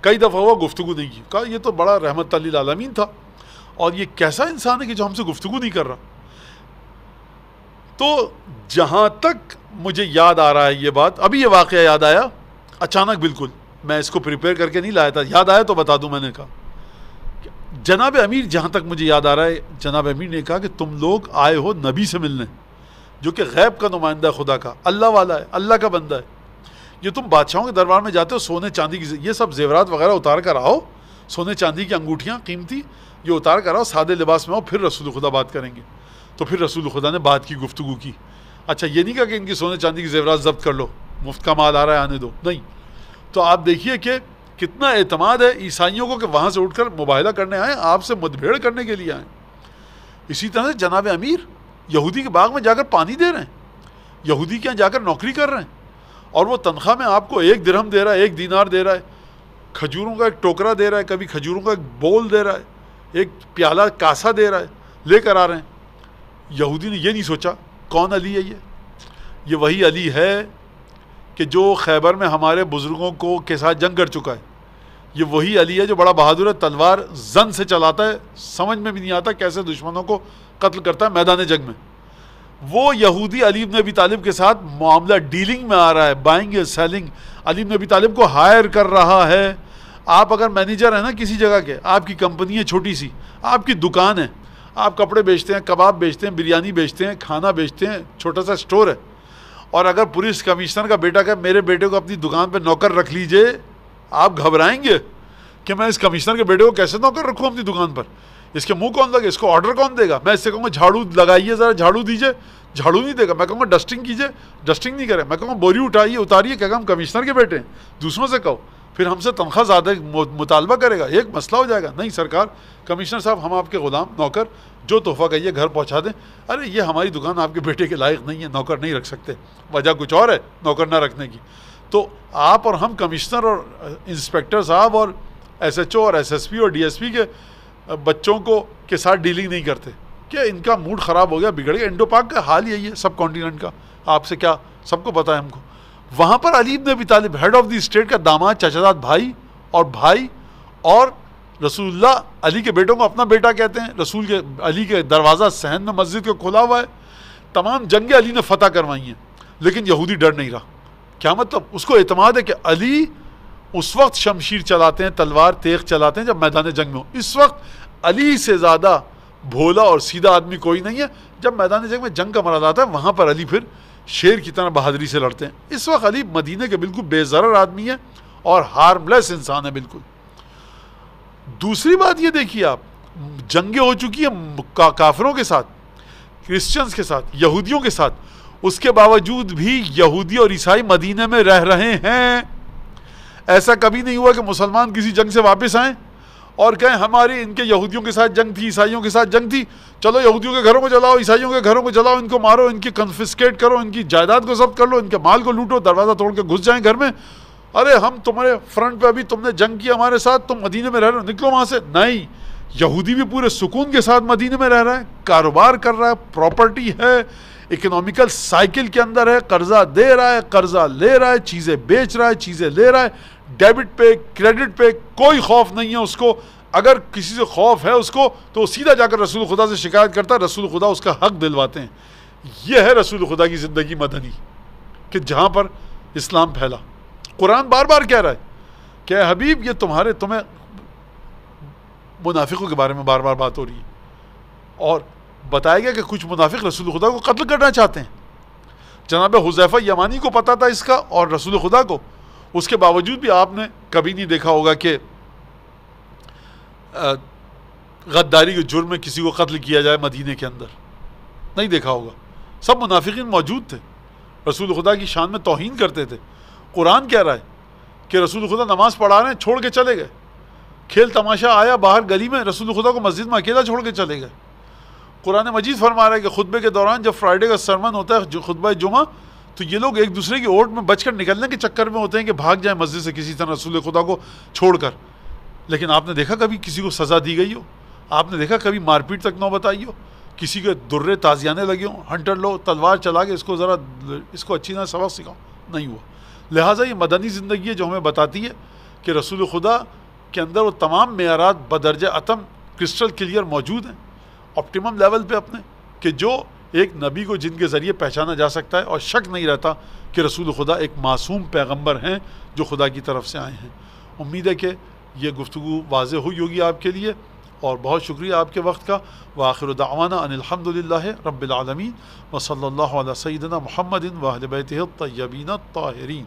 [SPEAKER 2] کئی دفعہ ہوا گفتگو نہیں کی, کہا یہ تو بڑا رحمت للعالمین تھا, اور یہ کیسا انسان ہے کہ جو ہم سے گفتگو نہیں کر رہا. تو جہاں تک مجھے یاد آ رہا ہے یہ بات, ابھی یہ واقعہ یاد آیا اچانک, بالکل میں اس کو پریپیئر کر کے نہیں لایا تھا, یاد آیا تو بتا دوں. میں نے کہا جناب امیر, جہاں تک مجھے یاد آ رہا ہے, جناب امیر نے کہا کہ تم لوگ آئے ہو نبی سے ملنے, جو کہ غیب کا نمائندہ ہے, خدا کا, اللہ والا ہے, اللہ کا بندہ ہے. یہ تم بادشاہوں کے دربار میں جاتے ہو, سونے چاندی کی یہ سب زیورات وغیرہ اتار کر آؤ, سونے چاندی کی انگوٹھیاں قیمتی یہ اتار کر آؤ, سادے لباس میں آؤ, پھر رسول خدا بات کریں گے. تو پھر رسول خدا نے بات کی, گفتگو کی. اچھا یہ نہیں کہا کہ ان کی سونے چاندی کی زیورات ضبط کر لو, مفت کا مال آ رہا ہے آنے دو, نہیں. تو آپ دیکھیے کہ کتنا اعتماد ہے عیسائیوں کو کہ وہاں سے اٹھ کر مباہلہ کرنے آئے, آپ سے مدبھیڑ کرنے کے لیے آئے. اسی طرح سے جناب امیر یہودی کے باغ میں جا کر پانی دے رہے ہیں, یہودی کے یہاں جا کر نوکری کر رہے ہیں, اور وہ تنخواہ میں آپ کو 1 درہم دے رہا ہے, 1 دینار دے رہا ہے, کھجوروں کا ایک ٹوکرا دے رہا ہے, کبھی کھجوروں کا ایک بول دے رہا ہے, ایک پیالہ کاسا دے رہا ہے, لے کر آ رہے ہیں. یہودی نے یہ نہیں سوچا کون علی ہے, یہ وہی علی ہے کہ جو خیبر میں ہمارے بزرگوں کو کے ساتھ جنگ کر چکا ہے. یہ وہی علی ہے جو بڑا بہادر ہے, تلوار زن سے چلاتا ہے, سمجھ میں بھی نہیں آتا کیسے دشمنوں کو قتل کرتا ہے میدان جنگ میں. وہ یہودی علی بن ابی طالب کے ساتھ معاملہ ڈیلنگ میں آ رہا ہے, بائنگ یا سیلنگ, علی بن ابی طالب کو ہائر کر رہا ہے. آپ اگر مینیجر ہیں نا کسی جگہ کے, آپ کی کمپنی ہے چھوٹی سی, آپ کی دکان ہے, آپ کپڑے بیچتے ہیں, کباب بیچتے ہیں, بریانی بیچتے ہیں, کھانا بیچتے ہیں, چھوٹا سا اسٹور ہے, اور اگر پولیس کمشنر کا بیٹا کہ میرے بیٹے کو اپنی دکان پہ نوکر رکھ لیجئے, آپ گھبرائیں گے کہ میں اس کمشنر کے بیٹے کو کیسے نوکر رکھوں اپنی دکان پر, اس کے منہ کون لگے, اس کو آرڈر کون دے گا. میں اس سے کہوں گا جھاڑو لگائیے, ذرا جھاڑو دیجیے, جھاڑو نہیں دے گا. میں کہوں گا ڈسٹنگ کیجیے, ڈسٹنگ نہیں کرے. میں کہوں گا بوری اٹھائیے, اتاریے, کہ ہم کمشنر کے بیٹے ہیں, دوسروں سے کہو, پھر ہم سے تنخواہ زیادہ مطالبہ کرے گا, ایک مسئلہ ہو جائے گا. نہیں سرکار, کمشنر صاحب ہم آپ کے غلام نوکر, جو تحفہ کہیے گھر پہنچا دیں. ارے یہ ہماری دکان آپ کے بیٹے کے لائق نہیں ہے, نوکر نہیں رکھ سکتے, وجہ کچھ اور ہے نوکر نہ رکھنے کی. تو آپ اور ہم کمشنر اور انسپیکٹر صاحب اور ایس ایچ او اور ایس ایس پی اور ڈی ایس پی کے بچوں کو کے ساتھ ڈیلنگ نہیں کرتے. کہ ان کا موڈ خراب ہو گیا, بگڑ گیا. انڈو پاک کا حال یہی ہے, سب کانٹیننٹ کا, آپ سے کیا, سب کو پتہ ہے ہم کو. وہاں پر علی بن ابی طالب ہیڈ آف دی اسٹیٹ کا داماد, چچا بھائی اور رسول اللہ علی کے بیٹوں کو اپنا بیٹا کہتے ہیں. رسول کے علی کے دروازہ صحن میں مسجد کو کھلا ہوا ہے. تمام جنگیں علی نے فتح کروائی ہیں, لیکن یہودی ڈر نہیں رہا. کیا مطلب؟ اس کو اعتماد ہے کہ علی اس وقت شمشیر چلاتے ہیں, تلوار تیغ چلاتے ہیں جب میدان جنگ میں ہو. اس وقت علی سے زیادہ بھولا اور سیدھا آدمی کوئی نہیں ہے. جب میدان جنگ میں جنگ کا مرحلہ آتا ہے, وہاں پر علی پھر شیر کی طرح بہادری سے لڑتے ہیں. اس وقت علی مدینے کے بالکل بے ضرر آدمی ہے اور ہارم لیس انسان ہے بالکل. دوسری بات یہ دیکھیے آپ, جنگیں ہو چکی ہیں کافروں کے ساتھ, کرسچنز کے ساتھ, یہودیوں کے ساتھ, اس کے باوجود بھی یہودی اور عیسائی مدینے میں رہ رہے ہیں. ایسا کبھی نہیں ہوا کہ مسلمان کسی جنگ سے واپس آئیں اور کہیں ہماری ان کے یہودیوں کے ساتھ جنگ تھی, عیسائیوں کے ساتھ جنگ تھی, چلو یہودیوں کے گھروں کو جلاؤ, عیسائیوں کے گھروں کو جلاؤ, ان کو مارو, ان کی کنفسکیٹ کرو, ان کی جائیداد کو ضبط کر لو, ان کے مال کو لوٹو, دروازہ توڑ کے گھس جائیں گھر میں. ارے ہم تمہارے فرنٹ پہ, ابھی تم نے جنگ کیا ہمارے ساتھ, تم مدینے میں رہ رہے ہو, نکلو وہاں سے. نہیں, یہودی بھی پورے سکون کے ساتھ مدینے میں رہ رہا ہے, کاروبار کر رہا ہے, پراپرٹی ہے, اکنامیکل سائیکل کے اندر ہے, قرضہ دے رہا ہے, قرضہ لے رہا ہے, چیزیں بیچ رہا ہے, چیزیں لے رہا ہے, ڈیبٹ پہ, کریڈٹ پہ, کوئی خوف نہیں ہے اس کو. اگر کسی سے خوف ہے اس کو تو سیدھا جا کر رسول خدا سے شکایت کرتا ہے, رسول خدا اس کا حق دلواتے ہیں. یہ ہے رسول خدا کی زندگی مدنی, کہ جہاں پر اسلام پھیلا. قرآن بار بار کہہ رہا ہے کہ حبیب یہ تمہیں منافقوں کے بارے میں بار بار بات ہو رہی ہے, اور بتایا گیا کہ کچھ منافق رسول خدا کو قتل کرنا چاہتے ہیں. جناب حذیفہ یمانی کو پتا تھا اس کا اور رسول خدا کو, اس کے باوجود بھی آپ نے کبھی نہیں دیکھا ہوگا کہ غداری کے جرم میں کسی کو قتل کیا جائے مدینے کے اندر, نہیں دیکھا ہوگا. سب منافقین موجود تھے, رسول خدا کی شان میں توہین کرتے تھے. قرآن کہہ رہا ہے کہ رسول خدا نماز پڑھا رہے ہیں, چھوڑ کے چلے گئے. کھیل تماشا آیا باہر گلی میں, رسول خدا کو مسجد میں اکیلا چھوڑ کے چلے گئے. قرآن مجید فرما رہا ہے کہ خطبے کے دوران جب فرائیڈے کا سرمن ہوتا ہے, جو خطبہ جمعہ, تو یہ لوگ ایک دوسرے کی اوٹ میں بچ کر نکلنے کے چکر میں ہوتے ہیں کہ بھاگ جائیں مسجد سے کسی طرح رسول خدا کو چھوڑ کر. لیکن آپ نے دیکھا کبھی کسی کو سزا دی گئی ہو؟ آپ نے دیکھا کبھی مار پیٹ تک نوبت آئی ہو؟ کسی کے درے تازیانے لگے ہوں, ہنٹر لو, تلوار چلا کے اس کو اچھی طرح سبق سکھاؤ؟ نہیں ہوا. لہٰذا یہ مدنی زندگی ہے جو ہمیں بتاتی ہے کہ رسول خدا کے اندر وہ تمام معیارات بدرجہ اتم کرسٹل کلیئر موجود ہیں, آپٹیمم لیول پہ اپنے, کہ جو ایک نبی کو جن کے ذریعے پہچانا جا سکتا ہے, اور شک نہیں رہتا کہ رسول خدا ایک معصوم پیغمبر ہیں جو خدا کی طرف سے آئے ہیں. امید ہے کہ یہ گفتگو واضح ہوئی ہوگی آپ کے لیے, اور بہت شکریہ آپ کے وقت کا. وآخر دعوانا ان الحمدللہ رب العالمین, وصلی اللہ علی سیدنا محمد و اہل بیتہ الطیبین الطاہرین.